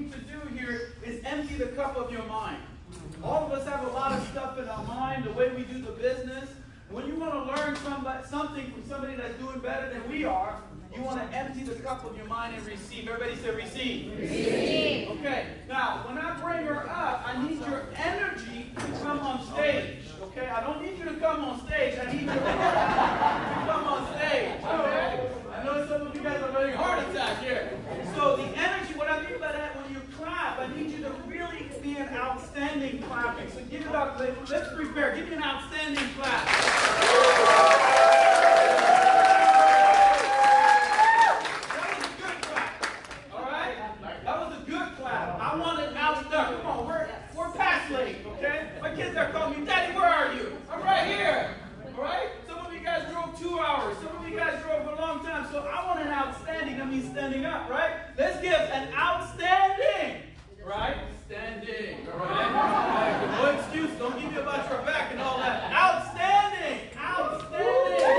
need to do here is empty the cup of your mind. All of us have a lot of stuff in our mind, the way we do the business. When you want to learn something from somebody that's doing better than we are, you want to empty the cup of your mind and receive. Everybody say receive. Receive. Okay. Now, when I bring her up, I need your energy to come on stage. Okay? I don't need you to come on stage. I need you to come on stage. Okay? I know some of you guys are having a heart attack here. So the energy, what I mean by that, when you clap, I need you to really be an outstanding clapping. So give it up. Let's prepare. Give me an outstanding clap. Kids are calling me, Daddy, where are you? I'm right here. All right? Some of you guys drove 2 hours. Some of you guys drove a long time. So I want an outstanding. That means standing up, right? Let's give an outstanding. Right? Standing. All right? No excuse. Don't give me about your back and all that. Outstanding. Outstanding.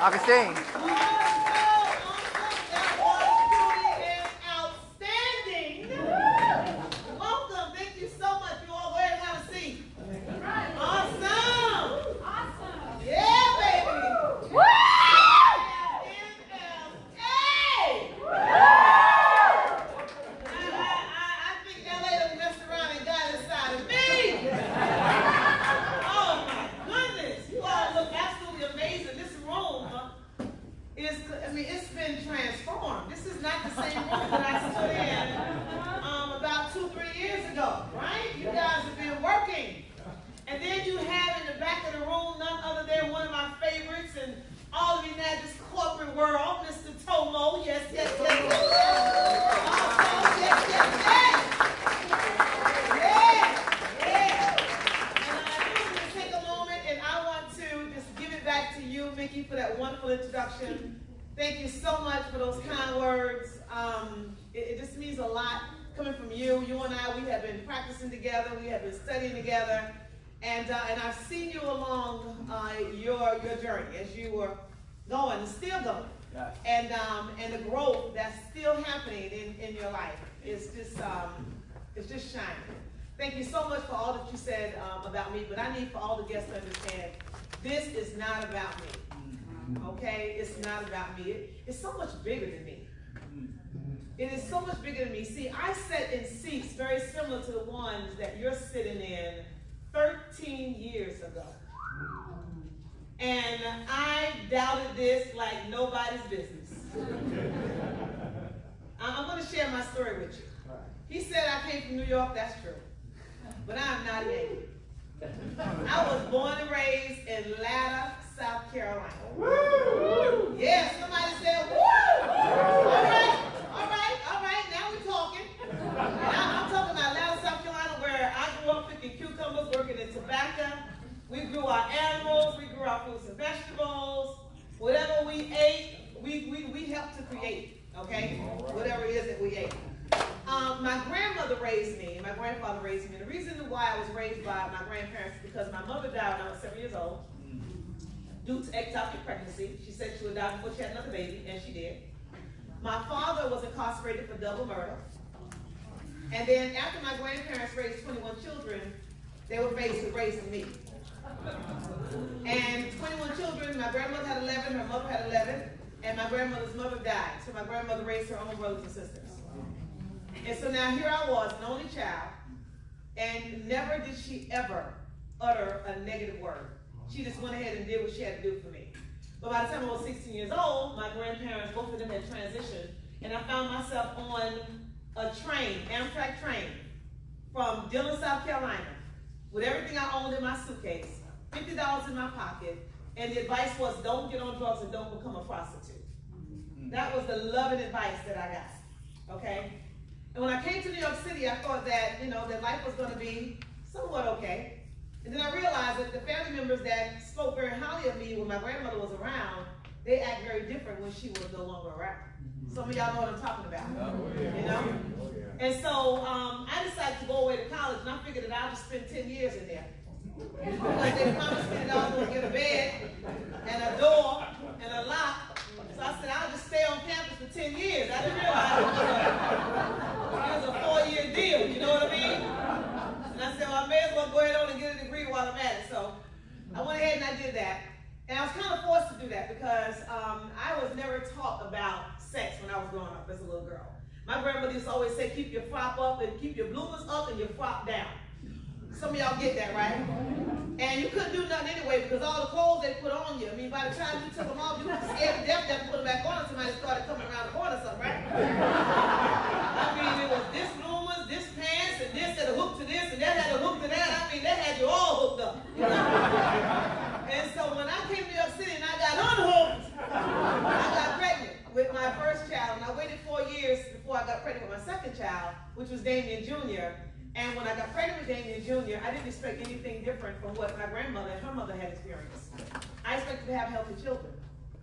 Augustine. Outstanding. Welcome. Thank you so much. You all go ahead and have a seat. Awesome. Awesome. Yeah, baby. Woo! I think that lady messed around and got inside of me. Oh my goodness. You all look absolutely amazing. This room it's been transformed. This is not the same room that I stood in about 2-3 years ago, right? You guys have been working. And then you have in the back of the room none other than one of my favorites and all of you now this corporate world, Mr. Tomo. Yes, yes, yes, yes. Oh, yes, yes, yes. Yeah, yeah. And I just want to take a moment and I want to just give it back to you, Mickey, for that wonderful introduction. Thank you so much for those kind words. It just means a lot coming from you. You and I, we have been practicing together. We have been studying together. And I've seen you along your journey as you were going and still going. Yes. And the growth that's still happening in your life is just shining. Thank you so much for all that you said about me. But I need for all the guests to understand, this is not about me. Okay, it's not about me. It's so much bigger than me. It is so much bigger than me. See, I sat in seats very similar to the ones that you're sitting in 13 years ago. And I doubted this like nobody's business. I'm going to share my story with you. He said I came from New York. That's true. But I'm not Yankee. I was born and raised in Latta, South Carolina. Woo! Yeah, somebody said, woo! All right. Now we're talking. I'm talking about Latta, South Carolina, where I grew up picking cucumbers, working in tobacco. We grew our animals, we grew our fruits and vegetables. Whatever we ate, we helped to create, okay? Whatever it is that we ate. My grandmother raised me, and my grandfather raised me. The reason why I was raised by my grandparents is because my mother died when I was 7 years old due to ectopic pregnancy. She said she would die before she had another baby, and she did. My father was incarcerated for double murder. And then after my grandparents raised 21 children, they were faced with raising me. And 21 children, my grandmother had 11, her mother had 11, and my grandmother's mother died. So my grandmother raised her own brothers and sisters. And so now here I was, an only child, and never did she ever utter a negative word. She just went ahead and did what she had to do for me. But by the time I was 16 years old, my grandparents, both of them had transitioned, and I found myself on a train, Amtrak train, from Dillon, South Carolina, with everything I owned in my suitcase, $50 in my pocket, and the advice was don't get on drugs and don't become a prostitute. That was the loving advice that I got, okay? And when I came to New York City, I thought that, that life was going to be somewhat okay. And then I realized that the family members that spoke very highly of me when my grandmother was around, they act very different when she was no longer around. So Some of y'all know what I'm talking about. You know? And so I decided to go away to college, and I figured that I'll just spend 10 years in there. Because they promised me that I was going to get a bed and a door and a lock. So I said, I'll just stay on campus for 10 years. I didn't realize it was a 4-year deal, you know what I mean? And I said, well, I may as well go ahead on and get a degree while I'm at it. So I went ahead and I did that. And I was kind of forced to do that because I was never taught about sex when I was growing up as a little girl. My grandmother used to always say, keep your frop up and keep your bloomers up and your frop down. Some of y'all get that, right? And you couldn't do nothing anyway because all the clothes they put on you. I mean, by the time you took them off, you were scared to death to put them back on and somebody started coming around the corner or something, right? I mean, it was this bloomers, this pants, and this had a hook to this, and that had a hook to that. I mean, that had you all hooked up. You know? And so when I came to New York City and I got unhooked, I got pregnant with my first child. And I waited 4 years before I got pregnant with my second child, which was Damien Jr. And when I got pregnant with Damien Jr., I didn't expect anything different from what my grandmother and her mother had experienced. I expected to have healthy children,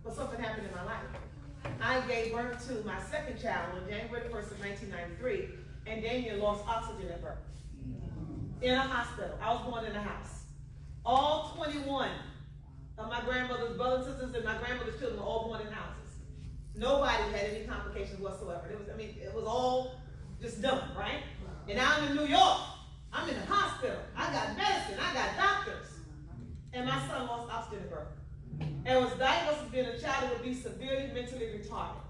but something happened in my life. I gave birth to my second child on January 1st of 1993, and Damien lost oxygen at birth in a hospital. I was born in a house. All 21 of my grandmother's brothers and sisters and my grandmother's children were all born in houses. Nobody had any complications whatsoever. It was all just done, right? And now I'm in New York. I'm in the hospital. I got medicine. I got doctors. And my son lost oxygen at birth. And was diagnosed as being a child who would be severely mentally retarded.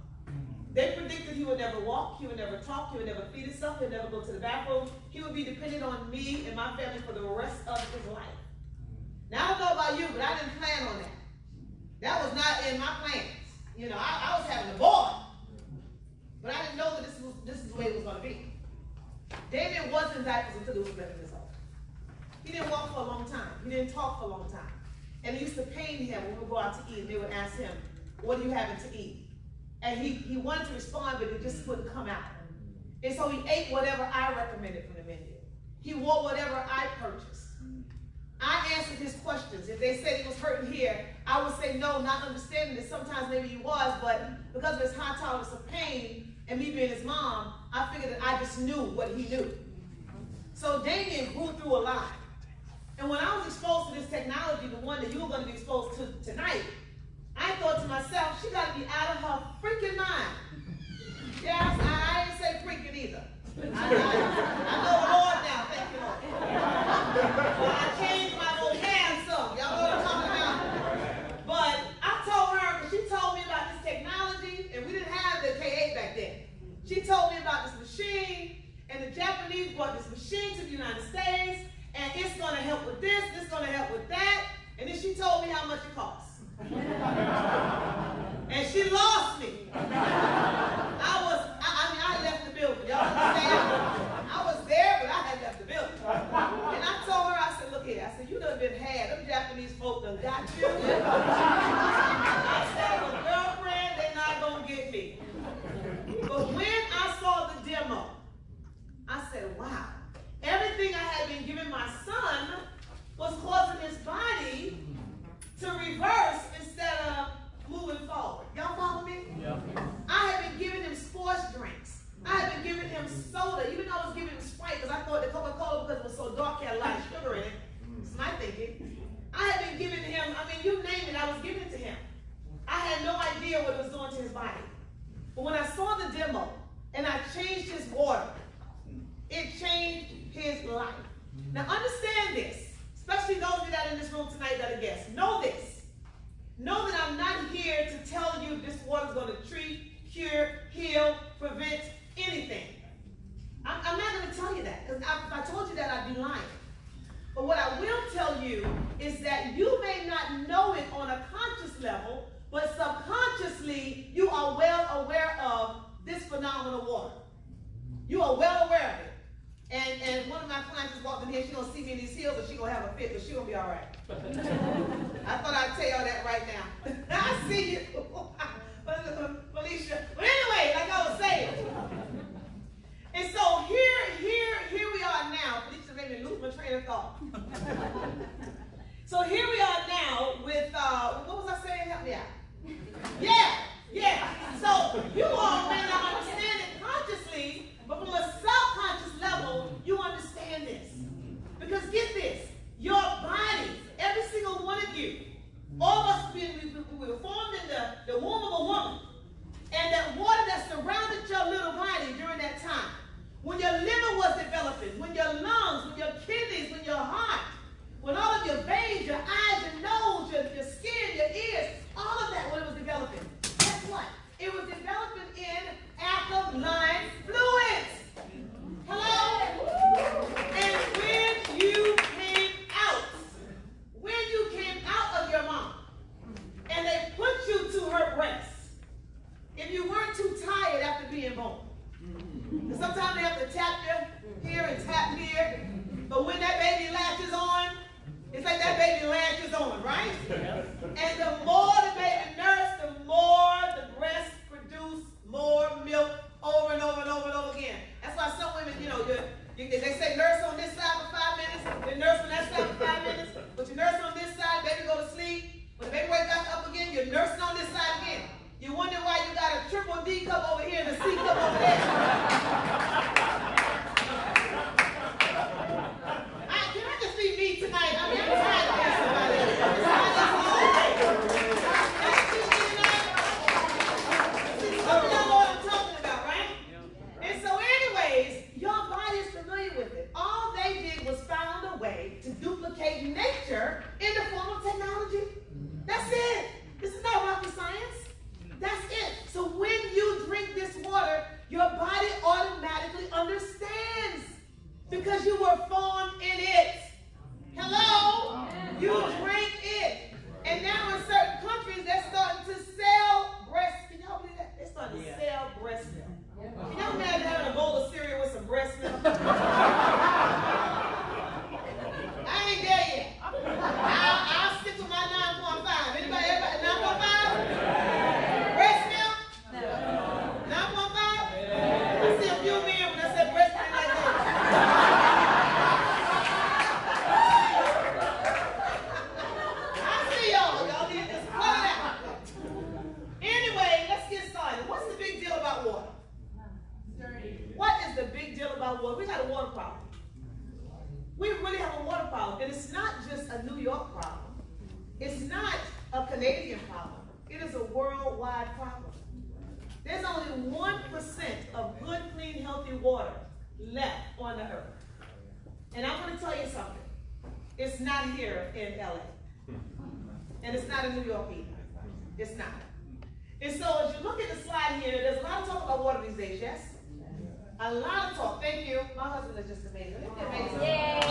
They predicted he would never walk, he would never talk, he would never feed himself, he would never go to the bathroom. He would be dependent on me and my family for the rest of his life. Now, I don't know about you, but I didn't plan on that. That was not in my plans. You know, I was having a boy. But I didn't know that this is the way it was going to be. Damien was in diapers until he was 11 years old. He didn't walk for a long time. He didn't talk for a long time. And it used to pain him when we would go out to eat, and they would ask him, what are you having to eat? And he wanted to respond, but it just wouldn't come out. And so he ate whatever I recommended from the menu. He wore whatever I purchased. I answered his questions. If they said he was hurting here, I would say no, not understanding that sometimes maybe he was, but because of his high tolerance of pain and me being his mom, I figured that I just knew what he knew. So Damien grew through a lot. And when I was exposed to this technology, the one that you were going to be exposed to tonight, I thought to myself, she got to be out of her freaking mind. Yes, I didn't say freaking either. I know the Lord now, thank you, Lord. Well, I changed my vocab some. Y'all know what I'm talking about? But I told her, because she told me about this technology, and we didn't have the K8 back then. She told me about this machine, and the Japanese brought this machine to the United States, and it's going to help with this, it's going to help with that, and then she told me how much it costs. And she lost me. I left the building. Y'all understand? I was there, but I had left the building. And I told her, I said, look here. I said, you done been had. Them Japanese folk done got you. I said, well, girlfriend, they're not going to get me. But when I saw the demo, I said, wow. Everything I had been giving my son was causing his body to reverse instead of moving forward. Y'all follow me? Yeah. I had been giving him sports drinks. I had been giving him soda, even though I was giving him Sprite, because I thought the Coca-Cola, because it was so dark, had a lot of sugar in it. It's my thinking. I had been giving him, you name it, I was giving it to him. I had no idea what it was doing to his body. But when I saw the demo, and I changed his water, it changed his life. Now understand this, especially those of you that are in this room tonight that are guests. Know this. Know that I'm not here to tell you this water is going to treat, cure, heal, prevent anything. I'm not going to tell you that, because if I told you that, I'd be lying. But what I will tell you is that you may not know it on a conscious level, but subconsciously you are well aware of this phenomenal water. You are well aware of it. And one of my clients just walked in here, she's going to see me in these heels and she's going to have a fit, but she's going to be all right. I thought I'd tell y'all that right now. I see you, Felicia. But anyway, like I was saying. And so here we are now. Felicia made me lose my train of thought. So here we are now with, what was I saying? Help me out. Yeah. So you all may being born. And sometimes they have to tap here and tap here. But when that baby latches on, it's like that baby latches on, right? And the more the baby nursed, the more the breast produce more milk over and over and over and over again. That's why some women, they say nurse on this side for 5 minutes, then nurse on that side for 5 minutes. But you nurse on this side, baby go to sleep. When the baby wakes back up again, you're nursing on this side again. You wonder why you got a triple D cup over here and a C cup over there. Can I just be me tonight? I mean, I'm tired of being somebody else. I'm tired of See, some of y'all know what I'm talking about, right? And so anyways, your body is familiar with it. All they did was found a way to duplicate nature in the form of technology. That's it. This is not rocket science. That's it. So when you drink this water, your body automatically understands because you were formed in it. Hello? You drink it. And now in certain countries, they're starting to sell breast. Can y'all believe that? They're starting to sell breast milk. Can y'all imagine having a bowl of cereal with some breast milk? I ain't there yet. I'll stick with my 9.5. Anybody 9.5? Breast milk? 9.5? I see a few men when I said breast milk like that. I see y'all. Y'all need to just cut it out. Anyway, let's get started. What's the big deal about water? What is the big deal about water? We got a water problem. We really have a water problem. And it's not just a New York problem. It's not a Canadian problem. It is a worldwide problem. There's only 1% of good, clean, healthy water left on the earth. And I'm going to tell you something. It's not here in LA. And it's not in New York either. It's not. And so as you look at the slide here, there's a lot of talk about water these days, yes? A lot of talk. Thank you. My husband is just amazing. Isn't he amazing? Yay!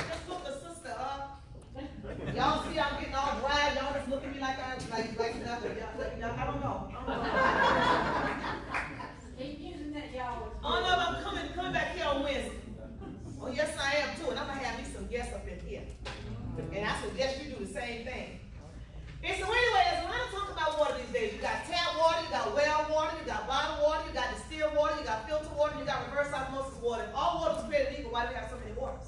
Just look the sister up. Y'all see I'm getting all dry. Y'all just look at me like nothing. Y'all, I don't know. Oh no, I'm coming back here on Wednesday. Oh yes, I am too. And I'm gonna have me some guests up in here. And I suggest you do the same thing. And so anyway, there's a lot of talk about water these days. You got tap water, you got well water, you got bottled water, you got distilled water, you got filtered water, you got reverse osmosis water. If all water was created equal, why do we have so many waters?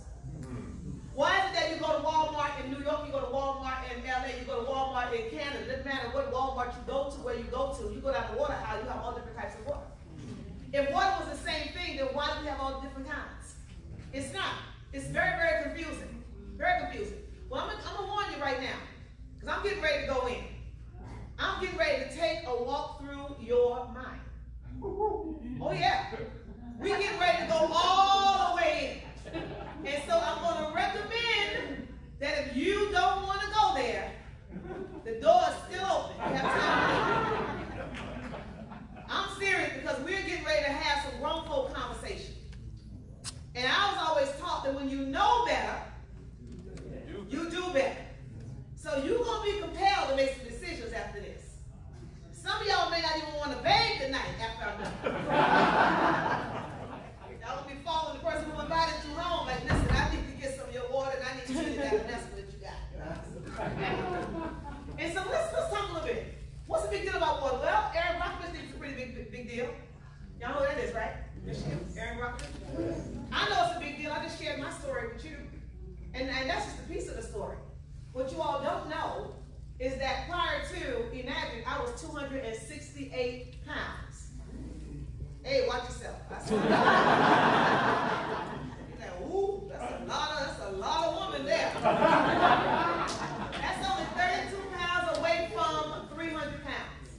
Why is it that you go to Walmart in New York, you go to Walmart in LA, you go to Walmart in Canada, it doesn't matter what Walmart you go to, where you go to, you go down the water aisle, you have all different types of water. If water was the same thing, then why do we have all different kinds? It's not. It's very, very confusing. Very confusing. Well, I'm gonna warn you right now. Because I'm getting ready to go in. I'm getting ready to take a walk through your mind. Oh yeah. We're getting ready to go all the way in. And so I'm going to recommend that if you don't want to go there, the door is still open. You have time. I'm serious because we're getting ready to have some grown folk conversation. And I was always taught that when you know better, you do better. So you're going to be compelled to make some decisions after this. Some of y'all may not even want to bathe tonight after I'm done. Y'all going to be following the person who invited you home like, listen, I need to get some of your water and I need to treat that and that's what you got. And so let's talk a little bit. What's the big deal about water? Well, Aaron Brockovich thinks it's a pretty big deal. Y'all know what that is, right? Aaron Brockovich. I know it's a big deal. I just shared my story with you. And that's just a piece of the story. What you all don't know is that prior to Imagine, I was 268 pounds. Hey, watch yourself. You're like, ooh, that's a lot of woman there. That's only 32 pounds away from 300 pounds.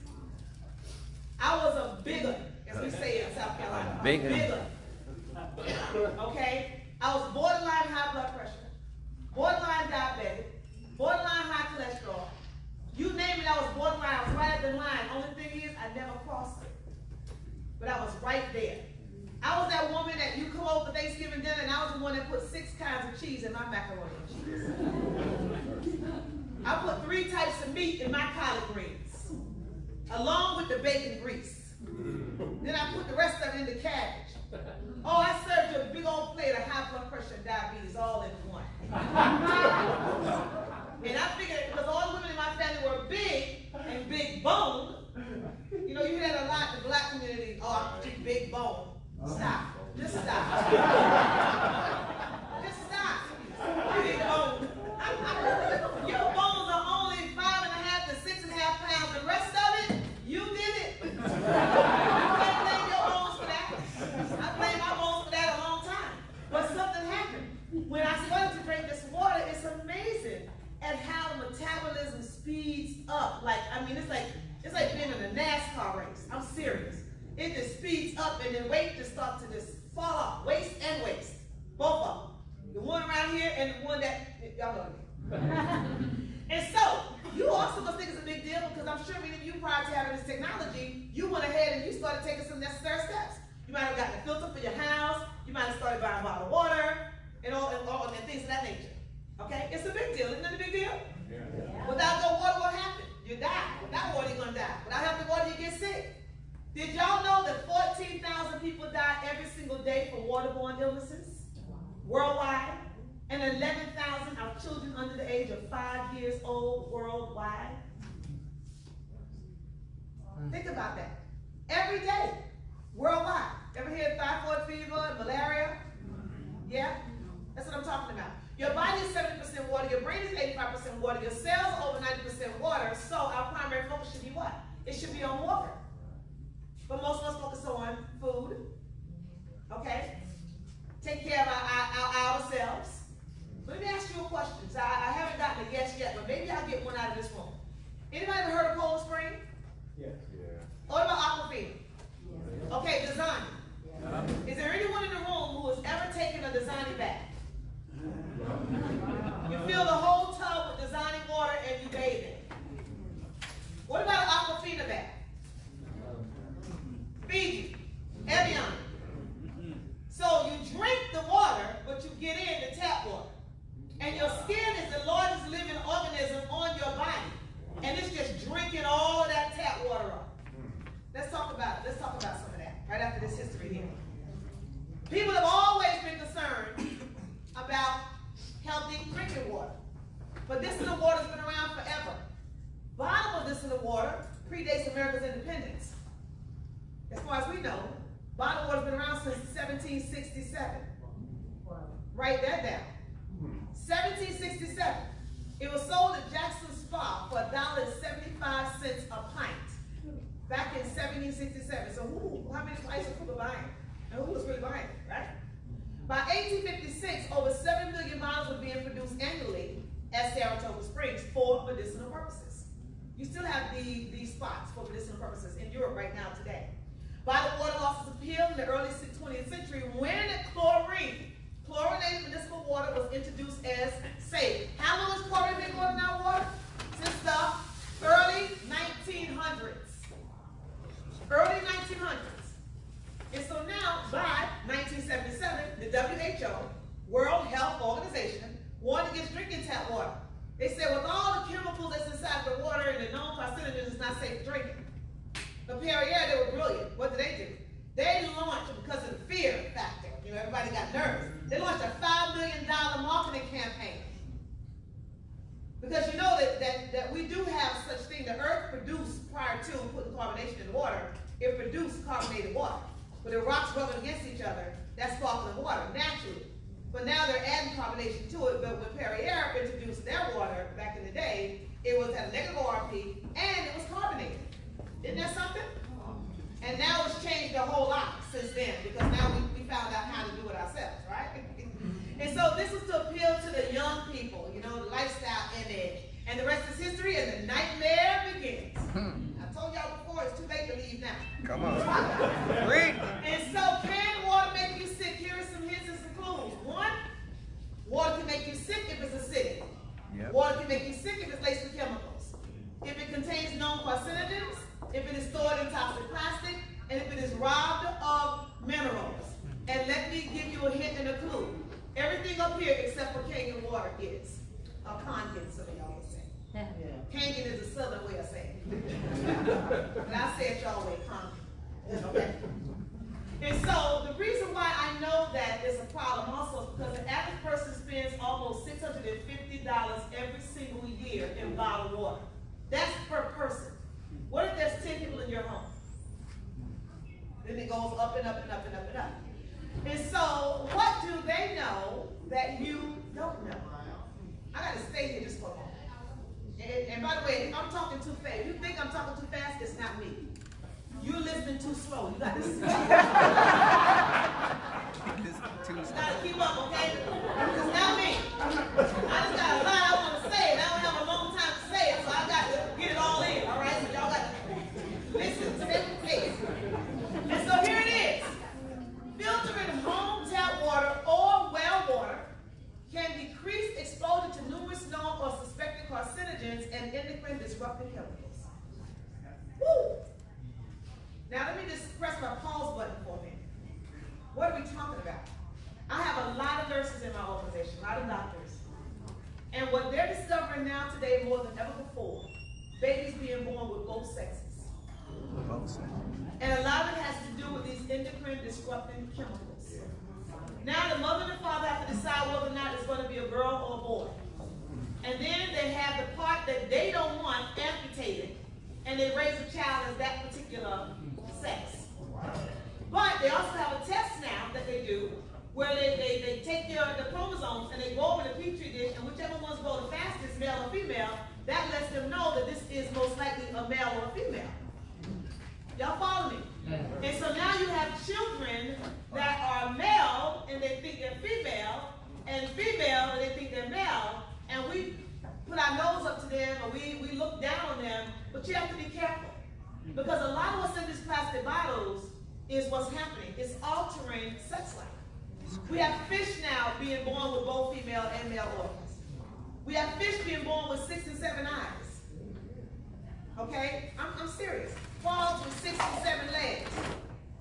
I was a bigger, as we say in South Carolina. Bigger. Okay? I was borderline high blood pressure, borderline diabetic, borderline high cholesterol. You name it, I was borderline. I was right at the line. Only thing is, I never crossed it. But I was right there. I was that woman that you come over for Thanksgiving dinner, and I was the one that put 6 kinds of cheese in my macaroni and cheese. I put 3 types of meat in my collard greens. along with the bacon grease. Then I put the rest of it in the cabbage. Oh, I served you a big old plate of high blood pressure and diabetes all in one. And I figured, because all the women in my family were big and big boned, you know, you had a lot in the black community, oh, I'm just big bone. Stop. Just stop. Just stop. Big bone. Your bones are only 5.5 to 6.5 pounds. The rest of it, you did it. You can't blame your bones for that. I blame my bones for that a long time. But something happened. When I started to drink this water, it's amazing at how the metabolism speeds up. Like, I mean, it's like being in a NASCAR race. I'm serious. It just speeds up and then weight just starts to just fall off. Waist and waist. Both of them. The one around here and the one that, y'all know me. And so, you also must think it's a big deal because I'm sure many of you prior to having this technology, you went ahead and you started taking some necessary steps. You might have gotten a filter for your house. You might have started buying bottled water and things of that nature. Okay? It's a big deal. Isn't it a big deal? Yeah. Without no water, what happened? You die. Without water, you're going to die. Without healthy water, you get sick. Did y'all know that 14,000 people die every single day from waterborne illnesses worldwide? And 11,000 are children under the age of 5 years old worldwide? Think about that. Every day, worldwide. Ever hear of typhoid fever and malaria? Yeah? That's what I'm talking about. Your body is 70% water, your brain is 85% water, your cells are over 90% water, so our primary focus should be what? It should be on water. But most of us focus on food, okay? Take care of ourselves. Let me ask you a question. So I haven't gotten a yes yet, but maybe I'll get one out of this room. Anybody ever heard of Cold Spring? Yes. Yeah. What about Aquafina? Yeah. Okay, Dasani. Yeah. Is there anyone in the room who has ever taken a Dasani bath? You fill the whole tub with Dasani water and you bathe in it. What about an Aquafina bath? Fiji, Evian. So you drink the water, but you get in the tap water. And your skin is the largest living organism on your body. And it's just drinking all of that tap water up. Let's talk about it. Let's talk about some of that right after this history here. People have always been concerned about healthy drinking water. But distilled water has been around forever. Bottled distilled water predates America's independence. As far as we know, bottled water has been around since 1767. Write that down. 1767. It was sold at Jackson's Spa for $1.75 a pint. Back in 1767. So how many pints were people buying? And who was really buying it, right? By 1856, over 7 million bottles were being produced annually at Saratoga Springs for medicinal purposes. You still have these spots for medicinal purposes in Europe right now today. Bottled water lost its appeal in the early 20th century when chlorinated municipal water was introduced as safe. How long has chlorine been going in our water? Since the early 1900s. Early 1900s. And so now, by 1977, the WHO, World Health Organization, warned against drinking tap water. They said with all the chemicals that's inside the water and the known carcinogens, it's not safe drinking. But Perrier, they were brilliant. What did? They launched, because of the fear factor, you know, everybody got nervous. They launched a $5 million marketing campaign. Because you know that we do have such thing. The earth produced, prior to putting carbonation in the water, it produced carbonated water. But the rocks rubbing against each other, that's sparkling water, naturally. But now they're adding carbonation to it. But when Perrier introduced their water back in the day, it was at a negative ORP and it was carbonated. Isn't that something? And now it's changed a whole lot since then, because now we found out how to do it ourselves, right? And so this is to appeal to the young people, you know, the lifestyle image. And the rest is history, and the nightmare begins. I told y'all before, it's too late to leave now. Come on. Read. And so, can water make you sick? Here are some hints and some clues. One, water can make you sick if it's acidic. Yep. Water can make you sick if it's laced with chemicals. If it contains known carcinogens, if it is stored in toxic plastic, and if it is robbed of minerals. And let me give you a hint and a clue. Everything up here except for Kangen water is. Kangen, some of y'all will say. Yeah. Kangen is a southern way of saying it. But I say it y'all way, Kangen. Okay? And so the reason why I know that is a problem also is because the average person spends almost $650 every single year in bottled water. That's per person. What if there's 10 people in your home? Then it goes up and up and up and up and up. And so what do they know that you don't know? I got to stay here just for a moment. And by the way, if I'm talking too fast, if you think I'm talking too fast, it's not me. You're listening too slow. You got to keep up, okay? It's not me. I just got a lot I want to say, and I don't have a long time to say it, so I got to get it all in, all right? So y'all got to listen, stay with the pace. And so here it is. Filtering home tap water or well water can decrease exposure to numerous known or suspected carcinogens and endocrine disrupting chemicals. Woo! Now let me just press my pause button for a minute. What are we talking about? I have a lot of nurses in my organization, a lot of doctors. And what they're discovering now today more than ever before, babies being born with both sexes. And a lot of it has to do with these endocrine disrupting chemicals. Now the mother and the father have to decide whether or not it's going to be a girl or a boy. And then they have the part that they don't want amputated, and they raise a child as that particular sex. But they also have a test now that they do where they take the chromosomes and they go over the petri dish, and whichever ones grow the fastest, male or female, that lets them know that this is most likely a male or a female. Y'all follow me? And so now you have children that are male and they think they're female, and female and they think they're male, and we put our nose up to them or we look down on them, but you have to be careful. Because a lot of what's in these plastic bottles is what's happening. It's altering sex life. We have fish now being born with both female and male organs. We have fish being born with 6 and 7 eyes. Okay? I'm serious. Frogs with 6 and 7 legs.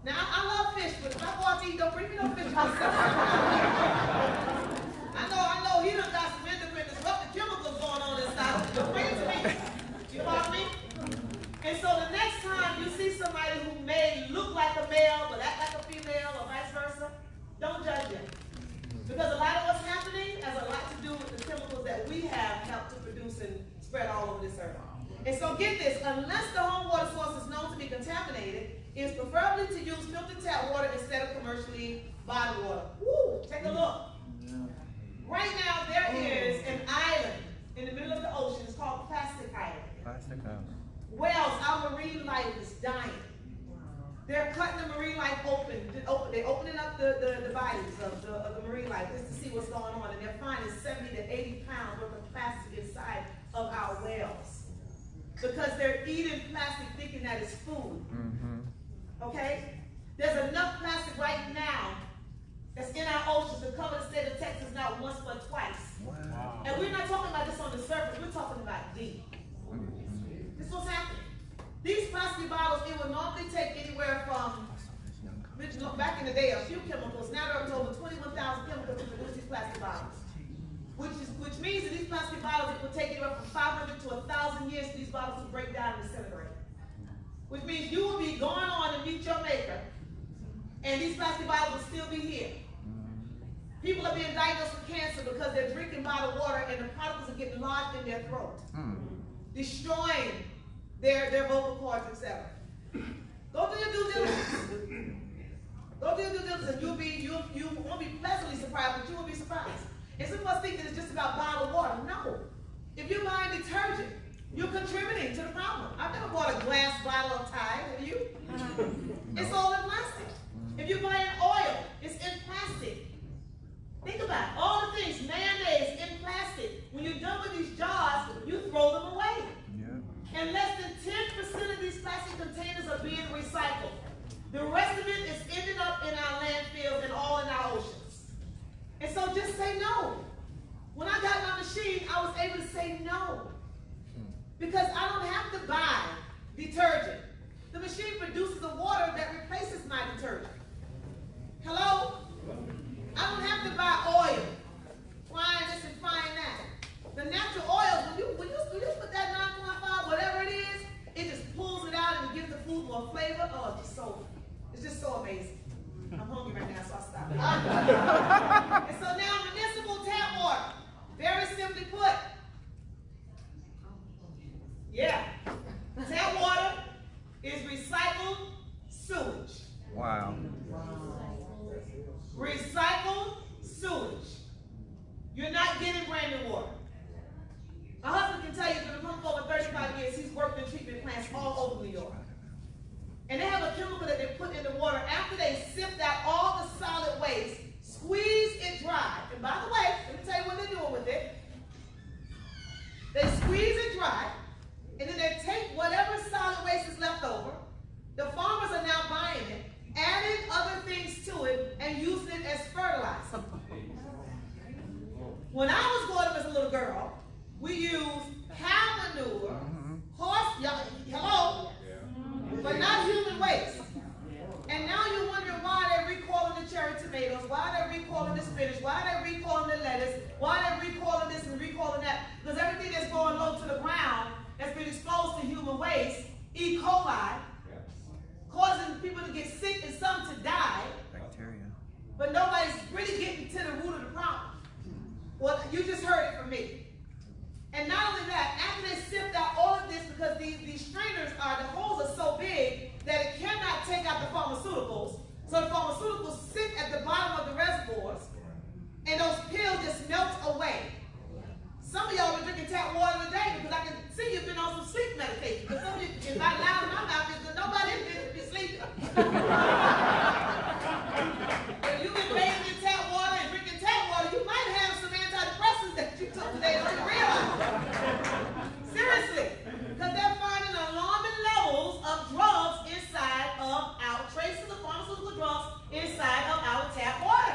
Now, I love fish, but if I go out to eat, don't bring me no fish. I know he done got some endocrine disruptive chemicals going on inside. Don't bring it to me. You follow me? And so the next time you see somebody who may look like a male but act like a female or vice versa, don't judge them. Because a lot of what's happening has a lot to do with the chemicals that we have helped to produce and spread all over this earth. And so get this, unless the home water source is known to be contaminated, it's preferably to use filtered tap water instead of commercially bottled water. Woo, take a look. Right now there is an island in the middle of the ocean. It's called Plastic Island. Plastic Island. Whales, our marine life is dying. They're cutting the marine life open. They're opening up the bodies of the marine life just to see what's going on. And they're finding 70 to 80 pounds worth of plastic inside of our whales. Because they're eating plastic thinking that it's food. Okay? There's enough plastic right now that's in our oceans to cover the state of Texas not once but twice. Wow. And we're not talking about this on the surface, we're talking about deep. This is what's happening. These plastic bottles, it would normally take anywhere from, back in the day, a few chemicals. Now there are over 21,000 chemicals to produce these plastic bottles. Which means that these plastic bottles, it would take anywhere from 500 to 1,000 years for these bottles to break down and disintegrate. Which means you will be going on and meet your maker, and these plastic bottles will still be here. People are being diagnosed with cancer because they're drinking bottled water and the particles are getting lodged in their throat, destroying their vocal cords, etc. Go do your due diligence. Go do your due diligence. You won't be pleasantly surprised, but you will be surprised. And some of us think that it's just about bottled water. No. If you're buying detergent, you're contributing to the problem. I've never bought a glass bottle of Tide, have you? It's all in plastic. If you're buying oil, it's in plastic. Think about it. All the things, mayonnaise in plastic. When you're done with these jars, you throw them away. Yeah. And less than 10% of these plastic containers are being recycled. The rest of it is ending up in our landfills and all in our oceans. And so just say no. When I got my machine, I was able to say no. Because I don't have to buy detergent. The machine produces the water that replaces my detergent. Hello? I don't have to buy oil. Frying this and frying that. The natural oils, when you put that 9.5, whatever it is, it just pulls it out. food more flavor. Oh, it's just so amazing. I'm hungry right now, so I'll stop. And so now municipal tap water, very simply put, yeah, tap water is recycled sewage. Wow. Recycled sewage. You're not getting brand new water. My husband can tell you that for over 35 years, he's worked in treatment plants all over New York. And they have a chemical that they put in the water after they sift out all the solid waste, squeeze it dry. And by the way, let me tell you what they're doing with it. They squeeze it dry, and then they take whatever solid waste is left over. The farmers are now buying it, adding other things to it, and using it as fertilizer. When I was growing up as a little girl, we used cow manure, horse, hello, but not human waste. And now you're wondering why they're recalling the cherry tomatoes, why they're recalling the spinach, why they're recalling the lettuce, why they're recalling this and recalling that. Because everything that's going low to the ground has been exposed to human waste, E. coli, causing people to get sick and some to die. Bacteria. But nobody's really getting to the root of the problem. Well, you just heard it from me. And not only that, after they sift out all of this, because these strainers the holes are so big that it cannot take out the pharmaceuticals. So the pharmaceuticals sit at the bottom of the reservoirs, and those pills just melt away. Some of y'all been drinking tap water today because I can see you've been on some sleep medication. Because some of you, it's not loud in my mouth, because nobody is be sleeping. If you've been bathing in tap water and drinking tap water, you might have some antidepressants that you took today don't even realize. Seriously. Because they're finding alarming levels of drugs inside of our traces of pharmaceutical drugs inside of our tap water.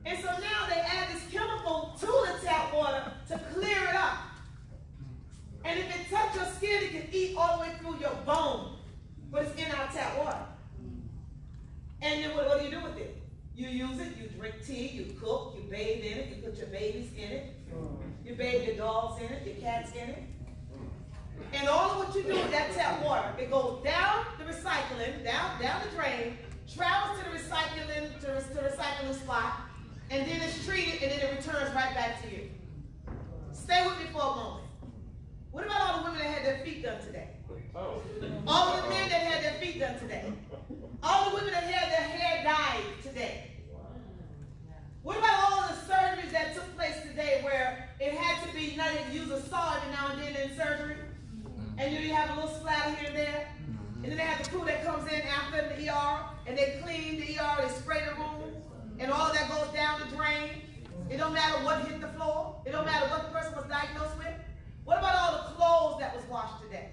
And so now they add this chemical to the tap water to clear it up. And if it touches your skin, it can eat all the way through your bone. But it's in our tap water. And then what do you do with it? You use it, you drink tea, you cook, you bathe in it, you put your babies in it, you bathe your dogs in it, your cats in it. And all of what you do with that tap water, it goes down the recycling, down the drain, travels to the recycling spot, and then it's treated, and then it returns right back to you. Stay with me for a moment. What about all the women that had their feet done today? All of the men that had their feet done today? All the women that had their hair dyed today? What about all of the surgeries that took place today where it had to be, now they use a saw every now and then in surgery, and you have a little splatter here and there, and then they have the crew that comes in after the ER, and they clean the ER, they spray the room, and all of that goes down the drain. It don't matter what hit the floor. It don't matter what the person was diagnosed with. What about all the clothes that was washed today?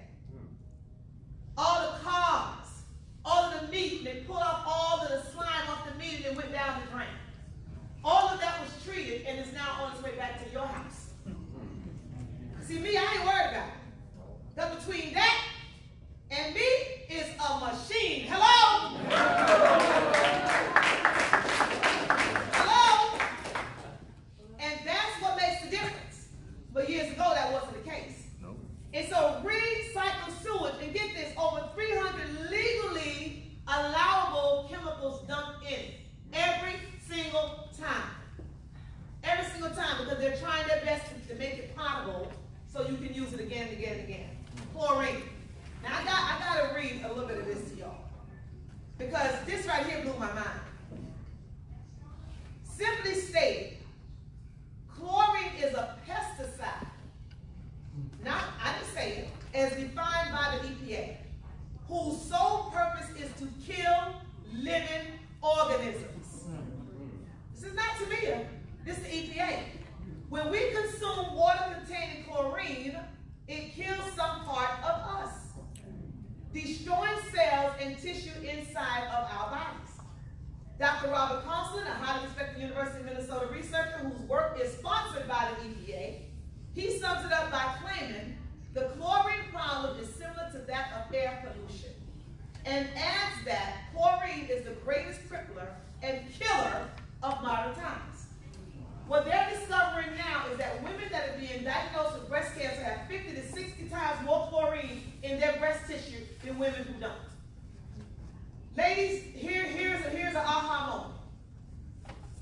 All the cars, all of the meat, they pulled off all of the slime off the meat and it went down the drain. All of that was treated and is now on its way back to your house. See, me, I ain't worried about it. Because between that and me is a machine. Hello? Hello? And that's what makes the difference. But years ago, that wasn't the case. Nope. And so recycled sewage, and get this, over 300 legally allowable chemicals dumped in it every single time. Every single time, because they're trying their best to make it potable so you can use it again and again and again. Chlorine. Now, I got to read a little bit of this to y'all, because this right here blew my mind. Simply stated, chlorine is a pesticide, I didn't say it, as defined by the EPA, whose sole purpose is to kill living organisms. This is not to me, this is the EPA. When we consume water containing chlorine, it kills some part of us, destroying cells and tissue inside of our bodies. Dr. Robert Conklin, a highly respected University of Minnesota researcher whose work is sponsored by the EPA, he sums it up by claiming the chlorine problem is similar to that of air pollution, and adds that chlorine is the greatest crippler and killer of modern times. What they're discovering now is that women that are being diagnosed with breast cancer have 50 to 60 times more chlorine in their breast tissue than women who don't. Ladies, here's an aha moment.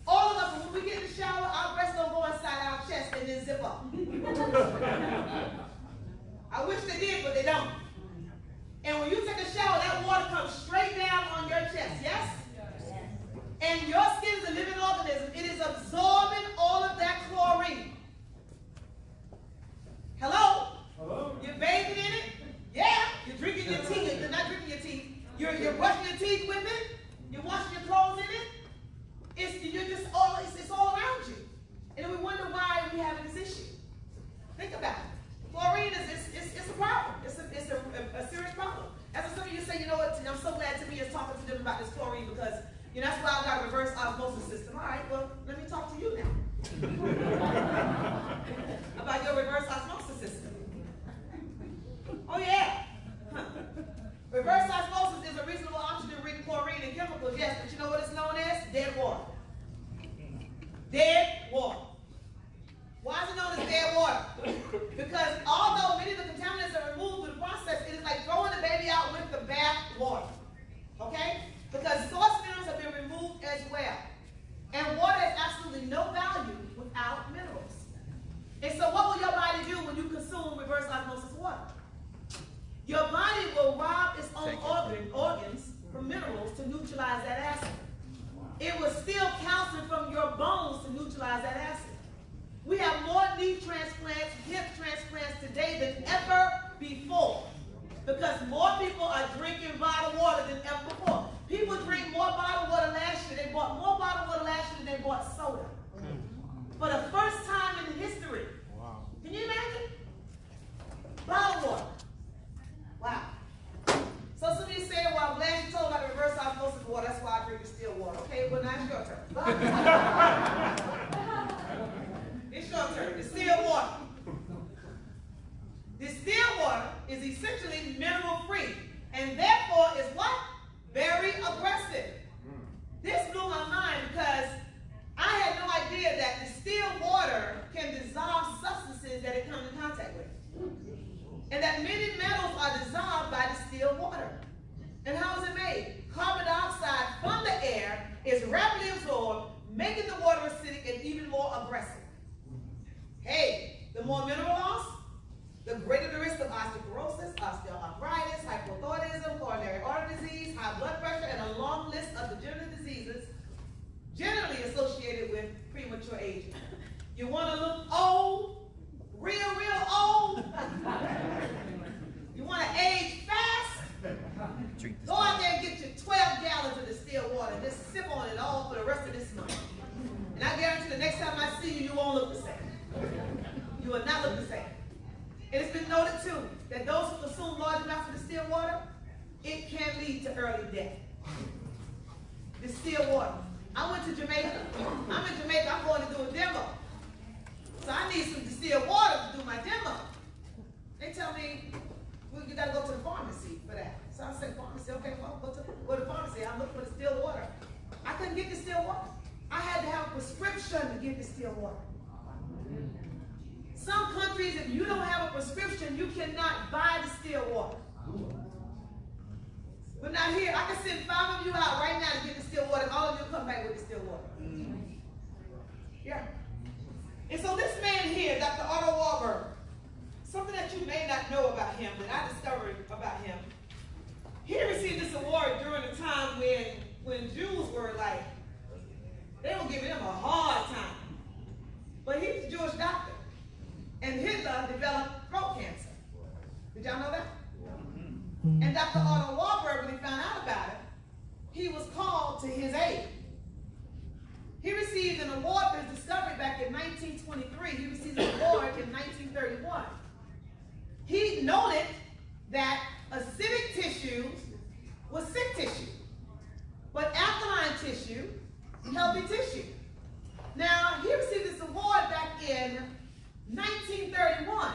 All of us, when we get in the shower, our breasts don't go inside our chest and then zip up. I wish they did, but they don't. And when you take a shower, that water comes straight down on your chest, yes? And your skin is a living organism. It is absorbing all of that chlorine. Hello? Hello? You're bathing in it? Yeah. You're drinking your tea. You're not drinking your tea. You're brushing your teeth with it. You're washing your clothes in it. It's all around you. And we wonder why we have this issue. Think about it. Chlorine is a problem. It's a serious problem. As some of you say, you know what, I'm so glad Tamia is talking to them about this chlorine because that's why I got a reverse osmosis system. All right, well, let me talk to you now. About your reverse osmosis system. Oh, yeah. Huh. Reverse osmosis is a reasonable oxygen-rich chlorine and chemicals, yes, but you know what it's known as? Dead water. Dead water. Why is it known as dead water? Because although many of the contaminants are removed through the process, it is like throwing the baby out with the bath water. Okay? Because source minerals have been removed as well. And water has absolutely no value without minerals. And so what will your body do when you consume reverse osmosis water? Your body will rob its own organs from minerals to neutralize that acid. It will steal calcium from your bones to neutralize that acid. We have more knee transplants, hip transplants today than ever before because more people are drinking bottled water than ever before. People drink more bottled water last year. They bought more bottled water last year than they bought soda. For the first time in history. Wow. Can you imagine? Bottled water. Wow. So some of you say, well, I'm glad you told about the reverse osmosis water. That's why I drink distilled water. Okay, well, now it's your turn. It's your turn. Distilled water. Distilled water is essentially mineral-free, and therefore is what? Very aggressive. This blew my mind because I had no idea that distilled water can dissolve substances that it comes in contact with. And that many metals are dissolved by distilled water. And how is it made? Carbon dioxide from the air is rapidly absorbed, making the water acidic and even more aggressive. Hey, the more mineral loss, the greater the risk of osteoporosis, osteoarthritis, hypothyroidism, coronary artery disease, high blood pressure, and a long list of degenerative diseases generally associated with premature aging. You want to look old, real old? You want to age fast? Go out there and get your 12 gallons of distilled water and just sip on it all for the rest of this month. And I guarantee the next time I see you, you won't look the same. You will not look the same. It has been noted too that those who consume large amounts of distilled water, it can lead to early death. Distilled water. I went to Jamaica. I'm in Jamaica. I'm going to do a demo. So I need some distilled water to do my demo. They tell me, well, you got to go to the pharmacy for that. So I said, pharmacy, okay, well, go to the pharmacy. I'm looking for distilled water. I couldn't get distilled water. I had to have a prescription to get distilled water. Some countries, if you don't have a prescription, you cannot buy distilled water. But not here. I can send 5 of you out right now to get distilled water, and all of you come back with distilled water. Yeah. And so this man here, Dr. Otto Warburg, something that you may not know about him, that I discovered about him, he received this award during a time when Jews were like, they were giving him a hard time. But he's a Jewish doctor. And Hitler developed throat cancer. Did y'all know that? And Dr. Otto Warburg, when he found out about it, he was called to his aid. He received an award for his discovery back in 1923. He received an award in 1931. He noted that acidic tissue was sick tissue, but alkaline tissue, healthy tissue. Now, he received this award back in 1931.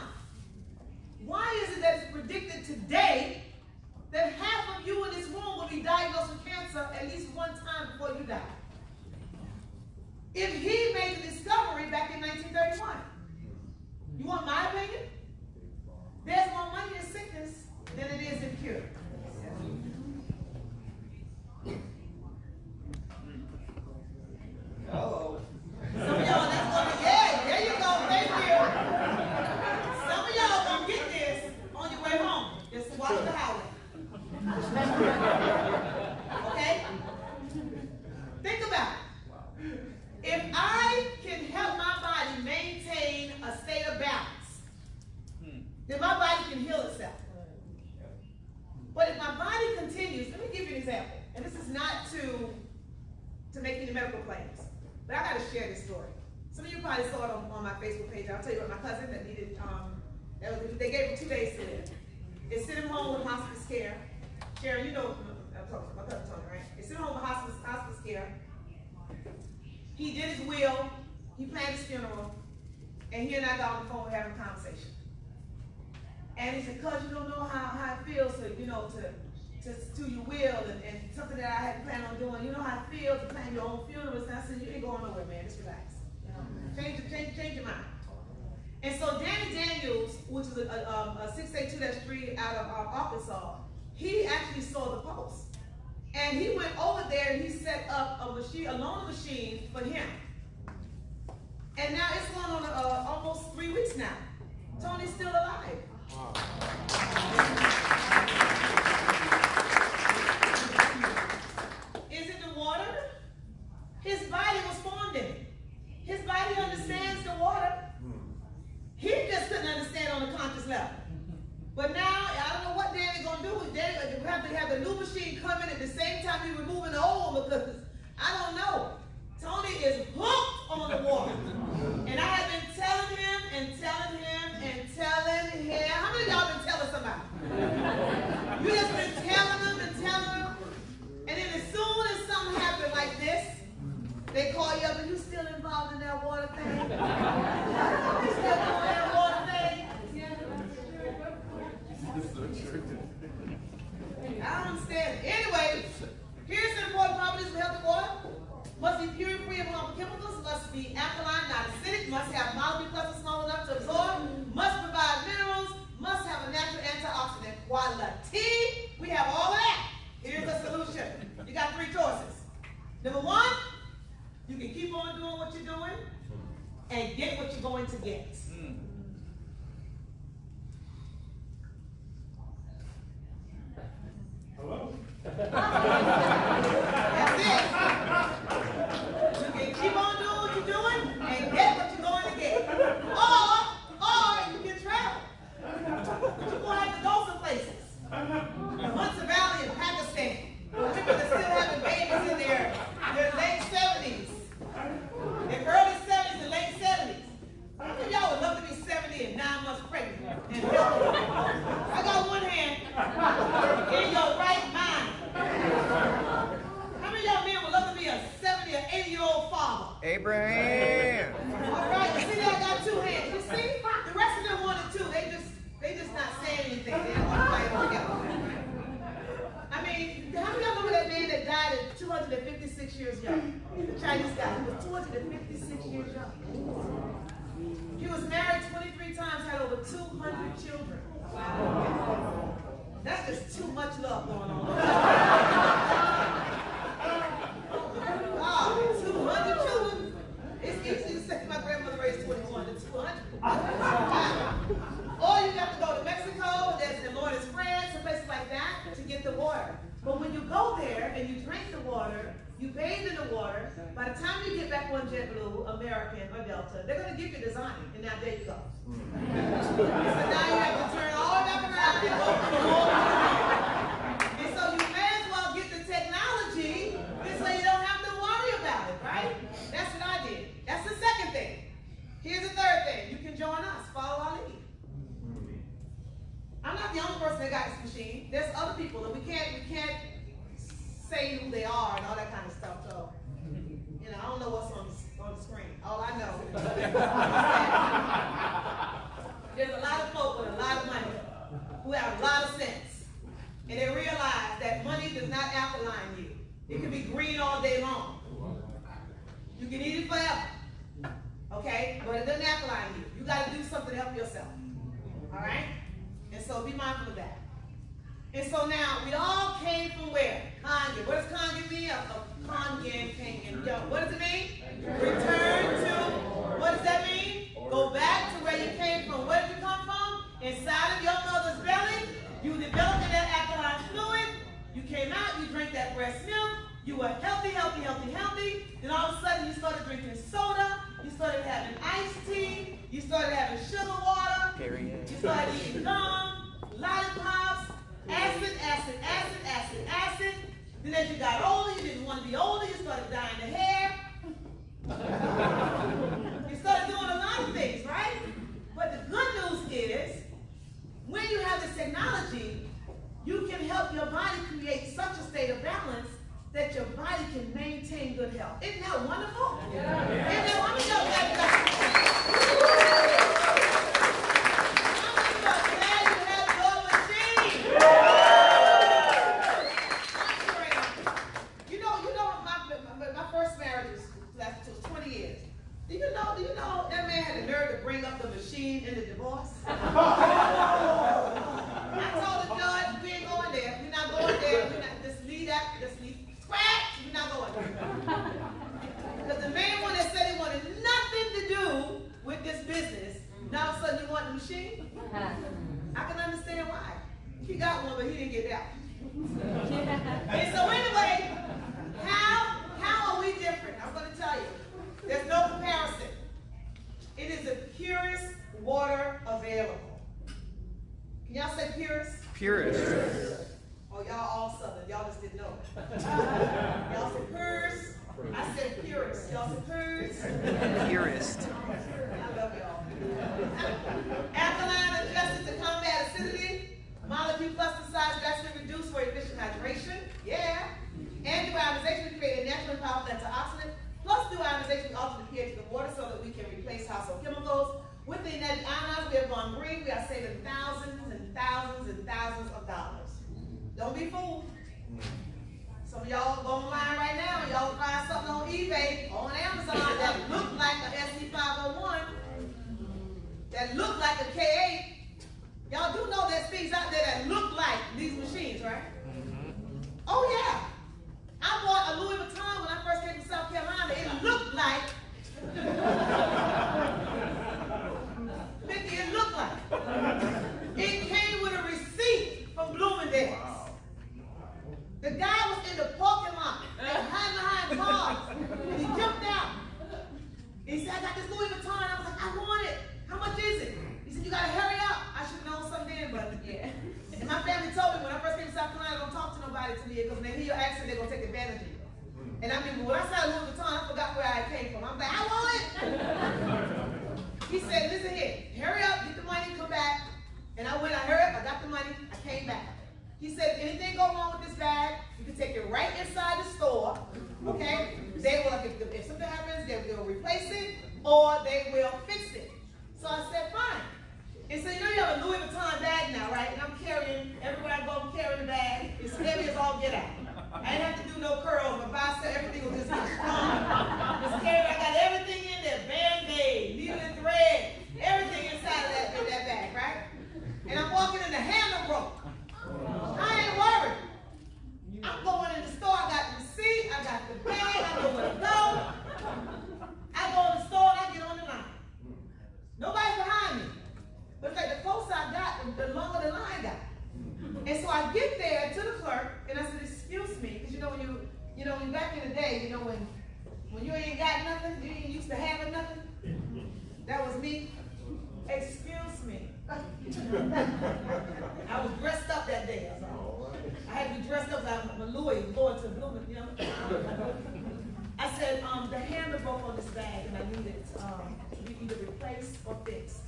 Why is it that it's predicted today that half of you in this room will be diagnosed with cancer at least one time before you die? If he made the discovery example, and this is not to make any medical claims, but I gotta share this story. Some of you probably saw it on my Facebook page. I'll tell you what, my cousin that needed, they gave him 2 days to live. Is sitting home with hospice care. Sharon, you know, my cousin Tony, right? Is sitting home with hospice care. He did his will, he planned his funeral, and he and I got on the phone, we're having a conversation. And he said, cuz you don't know how it feels to, you know, to your will and something that I hadn't planned on doing. You know how it feels to plan your own funerals. And I said, you ain't going nowhere, man, just relax. You know? Change your mind. And so Danny Daniels, which is a 682-3 out of Arkansas, he actually saw the post. And he went over there and he set up a loan machine for him. And now it's going on almost 3 weeks now. Tony's still alive. Wow. Is it the water? His body was formed in it. His body understands the water. He just couldn't understand on a conscious level. But now, I don't know what Danny's going to do. Danny will have to have the new machine come in at the same time he's removing the old one, because I don't know. Tony is hooked on the water. And I have been telling him and telling him and telling him. How many of y'all been telling somebody? You just been telling them and telling them. And then as soon as something happens like this, they call you up and you still involved in that water thing? You still doing that water thing? I don't understand. Anyway, here's the important properties of healthy water. Must be pure and free of harmful chemicals. Must be alkaline, not acidic. Must have molecule clusters small enough to absorb. Must provide minerals. Must have a natural antioxidant quality. We have all of that. Here's the solution. You got 3 choices. Number 1, you can keep on doing what you're doing and get what you're going to get. Hello? That's it. You can keep on doing what you're doing and get what you're going to get. Or you can travel. But you're going to have to go some places. Munster Valley in Pakistan. People that still having babies in their late 70s. Their early 70s and late 70s. How many of y'all would love to be 70 and 9 months pregnant and healthy? I got one hand. In your right mind. How many of y'all men would love to be a 70 or 80-year-old father? Abraham. All right, you see, I got 2 hands. You see, the rest of them wanted 2. They just not saying anything. They don't want to play it together. I mean, how many of y'all remember that man that died at 256 years young? The Chinese guy. He was 256 years young. He was married 23 times, had over 200 children. Wow. That's just too much love going on. 200 children. It's easy to say my grandmother raised 21 to 200. Or you have to go to Mexico, there's the Lord is France, some places like that, to get the water. But when you go there and you drink the water, you bathe in the water, by the time you get back on JetBlue, American, or Delta, they're going to give you design, and now there you go. So now you have to turn all back around and go through the whole thing. And so you may as well get the technology, this way you don't have to worry about it, right? That's what I did. That's the second thing. Here's the third thing. You can join us. Follow our lead. I'm not the only person that got this machine. There's other people, and we can't say who they are and all that kind of stuff. So, you know, I don't know what's on the screen. All I know is there's a lot of folk with a lot of money who have a lot of sense, and they realize that money does not alkaline you. It can be green all day long. You can eat it forever, okay? But it doesn't alkaline you. You got to do something to help yourself. All right? And so be mindful of that. And so now, we all came from where? Kangen. What does Kangen mean? Kangen, Kangen. Yo, what does it mean? Return to. What does that mean? Go back to where you came from. Where did you come from? Inside of your mother's belly. You developed that alkaline fluid. You came out, you drank that breast milk. You were healthy, healthy, healthy, healthy. Then all of a sudden, you started drinking soda. You started having iced tea. You started having sugar water. Period. You started eating gum, lollipops, acid. as you got older, you didn't want to be older, you started dyeing the hair. You started doing a lot of things, right? But the good news is, when you have this technology, you can help your body create such a state of balance that your body can maintain good health. Isn't that wonderful? Yeah. Isn't that wonderful? How many of you are glad you have your machine? You know, my first marriage was 20 years. Do you know that man had the nerve to bring up the machine in the divorce? I told the judge, we ain't going there. We're not going there. Just leave that. Just leave. Scratch. We're not going there. Because the main one that said he wanted nothing to do with this business, now all of a sudden you want the machine? I can understand why. He got one, but he didn't get that. And so anyway, how are we different? I'm going to tell you. There's no comparison. It is the purest water available. Can y'all say purest? Purest. Oh, y'all all Southern. Y'all just didn't know it. Y'all said purest. I said purest. Y'all said purest. Purest. I love y'all. Alkaline adjusted to combat acidity. Molecule pesticides naturally reduced for efficient hydration. Yeah. Anti-ionization to create a naturally powerful antioxidant. Plus, through ionization, we alter the pH of the water so that we can replace household chemicals. With the genetic ionize, we have gone green. We are saving thousands and thousands and thousands of dollars. Don't be fooled. Some of y'all go online right now and y'all find something on eBay, on Amazon that look like a SC501, that look like a K8. Y'all do know there's things out there that look like these machines, right? Oh yeah. I bought a Louis Vuitton when I first came to South Carolina. It looked like, Mickey, it looked like. It came with a receipt from Bloomingdale's. Wow. The guy was in the parking lot, hiding behind cars, and he jumped out. He said, I got this Louis Vuitton. I was like, I want it. How much is it? He said, you gotta hurry up. I should have known something then, but yeah. And my family told me when I first came to South Carolina, don't talk to nobody to me because when they hear your accent, they're gonna take advantage of you. And I mean, when I saw Louis Vuitton, I forgot where I came from. I'm like, I want it. He said, listen here, hurry up, get the money, come back. And I went, I hurried up, I got the money, I came back. He said, if anything go wrong with this bag, you can take it right inside the store, okay? They will, if something happens, they will replace it or they will fix it. So I said, fine. And so you know you have a Louis Vuitton bag now, right? And I'm carrying, everywhere I go, I'm carrying the bag. It's heavy as all get out. I didn't have to do no curls. My bicep, everything was just get strong. Just carry, I got everything in there, Band-Aid, needle and thread, everything inside of that bag, right? And I'm walking and the handle broke. I ain't worried. I'm going in the store, I got the receipt, I got the bag, I know where to go. I go in the store and I get on the line. Nobody's behind me. But like the closer I got, the longer the line got. And so I get there to the clerk and I said, excuse me, because when back in the day, when you ain't got nothing, you ain't used to having nothing. That was me. Excuse me. I was dressed up that day. I had to be dressed up like my Louis going to Bloomingdale's, I said, the handle broke on this bag and I need it to be either replaced or fixed.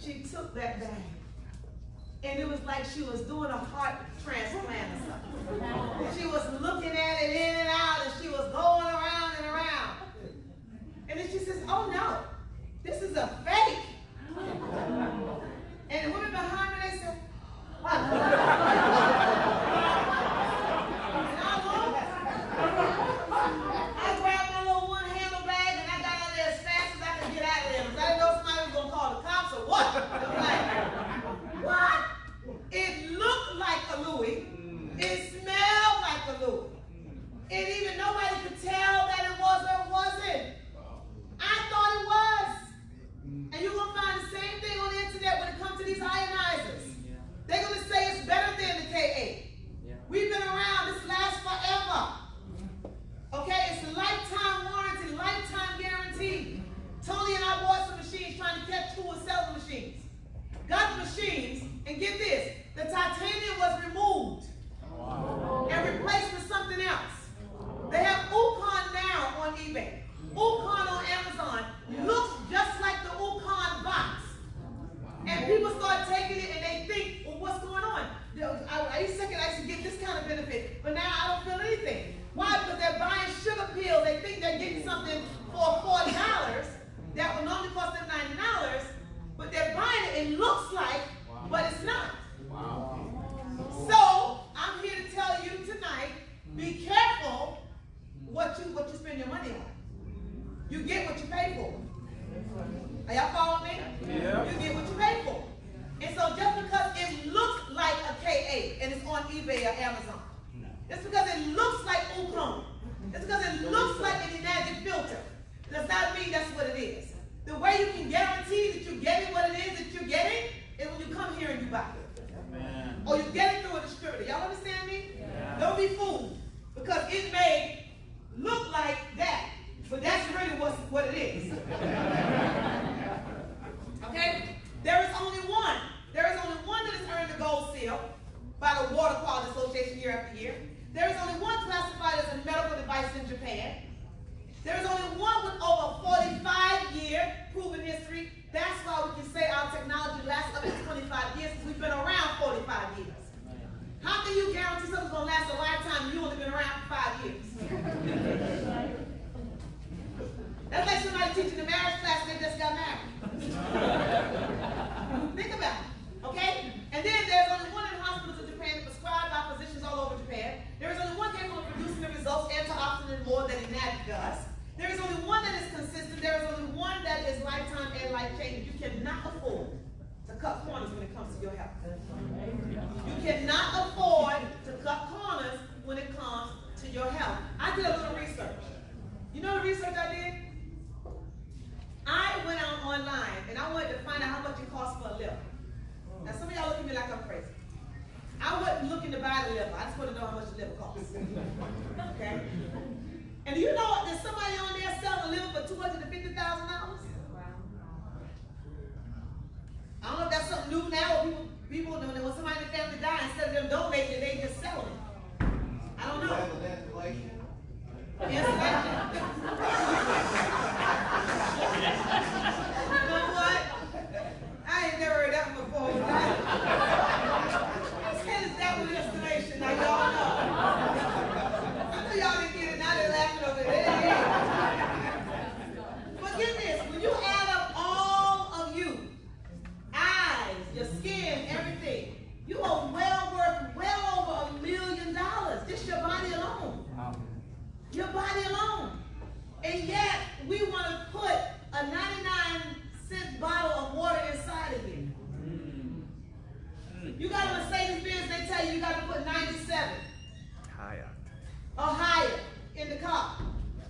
She took that bag. And it was like she was doing a heart transplant or something. She was looking at it in and out, and she was going around and around. And then she says, oh no, this is a fake. And the women behind me, they said, what? And I grabbed my little one-handle bag, and I got out of there as fast as I could get out of there. Because I didn't know somebody was going to call the cops or what. I'm like, what? It looked like a Louis. It smelled like a Louis. And even nobody could tell that it was or it wasn't. I thought it was. And you're going to find the same thing on the internet when it comes to these ionizers. They're going to say it's better than the K8. We've been around. This lasts forever. Okay? It's a lifetime warranty, lifetime guarantee. Tony and I bought some machines trying to catch who was selling machines. Got the machines, and get this, the titanium was removed. on eBay or Amazon. It's because it looks like Ukon. It's because it looks like an magic filter. Does not mean that's what it is. The way you can guarantee that you're getting what it is that you're getting is when you come here and you buy it. Amen. Or you get it through a distributor. Y'all understand me? Yeah. Don't be fooled. Because it may look like that, but that's really what it is. Okay? There is only one. There is only one that has earned the gold seal by the Water Quality Association year after year. There is only one classified as a medical device in Japan. There is only one with over 45-year proven history. That's why we can say our technology lasts up to 25 years because we've been around 45 years. How can you guarantee something's going to last a lifetime and you've only been around for 5 years? That's like somebody teaching a marriage class and they just got married. Think about it, okay? And then there's only one in hospitals in Japan prescribed by physicians all over Japan. There is only one capable of producing the results antioxidant more than Enact does. There is only one that is consistent. There is only one that is lifetime and life-changing. You cannot afford to cut corners when it comes to your health. You cannot afford to cut corners when it comes to your health. I did a little research. You know the research I did? I went out online and I wanted to find out how much it costs for a liver. Now some of y'all look at me like I'm crazy. I wasn't looking to buy the liver. I just want to know how much the liver costs. Okay? And do you know what? There's somebody on there selling a liver for $250,000? I don't know if that's something new now, or people when somebody in the family dies, instead of them donating it, they just sell it. I don't know. Yes, you know what? I ain't never heard that one before. Whose head is that with installation? Now y'all know. I know y'all didn't get it. Now they're laughing over there. But get this. When you add up all of you, eyes, your skin, everything, you are well over $1 million. Just your body alone. Your body alone. And yet, we want to put a 99-cent bottle of water inside of you. You got a Mercedes-Benz, they tell you got to put 97 or higher in the car.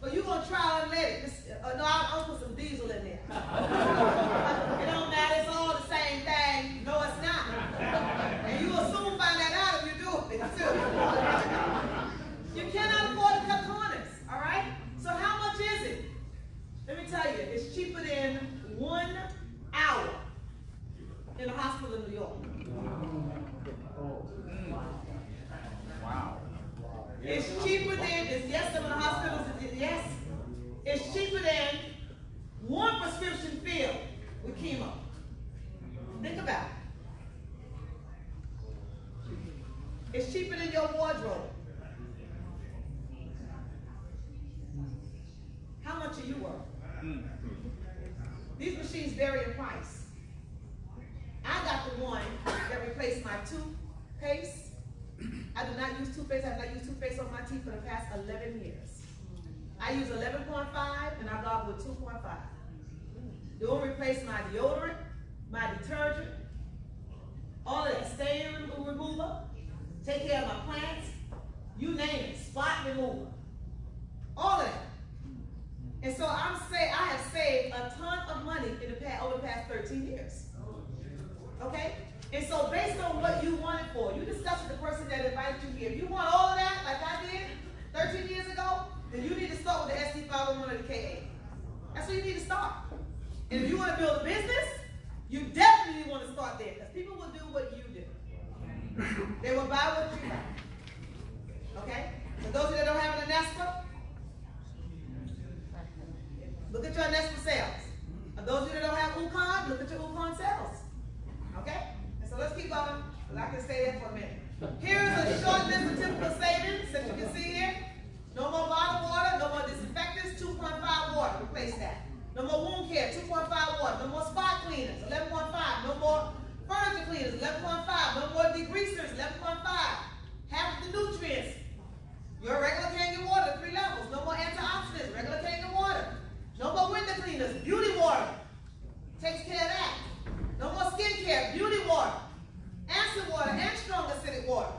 But you're going to try and let it. No, I'll put some diesel in there. It don't matter. It's all the same thing. No, it's not. And you will soon find that out if you do it, too. You cannot afford to cut corners, all right? So how much is it? Let me tell you, it's cheaper than 1 hour in a hospital in New York. Wow. It's cheaper than, yes, some of the hospitals, yes. It's cheaper than 1 prescription filled with chemo. Think about it. It's cheaper than your wardrobe. How much are you worth? These machines vary in price. I got the one that replaced my toothpaste. I do not use toothpaste. I have not used toothpaste on my teeth for the past 11 years. I use 11.5 and I go with 2.5. They will replace my deodorant, my detergent, all of that, stain remover, take care of my plants, you name it, spot remover, all of that. And so I have saved a ton of money over the past 13 years. Okay? And so based on what you want it for, you discuss with the person that invited you here. If you want all of that, like I did 13 years ago, then you need to start with the SC501 or the K8. That's where you need to start. And if you want to build a business, you definitely want to start there, because people will do what you do. They will buy what you buy. Okay? For those of you that don't have an Anespa, look at your Anespa sales. For those of you that don't have Ukon, look at your Ukon sales. Okay? And so let's keep going, because I can stay there for a minute. Here's a short list of typical savings that you can see here. No more bottled water, no more disinfectants, 2.5 water, replace that. No more wound care, 2.5 water. No more spot cleaners, 11.5. No more furniture cleaners, 11.5. No more degreasers, 11.5. Half of the nutrients. Your regular Kangen water, 3 levels. No more antioxidants, regular Kangen water. No more window cleaners, beauty water. Takes care of that. No more skin care, beauty water. Acid water and strong acidic water.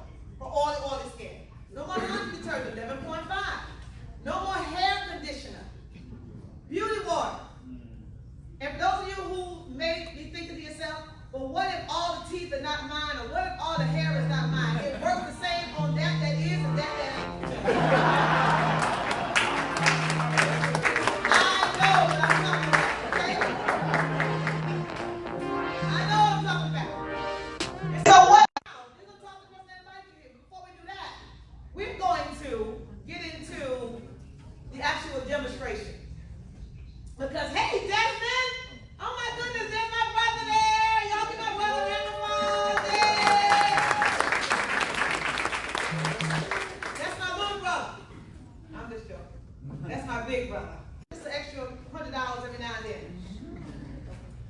big brother. Just an extra $100 every now and then.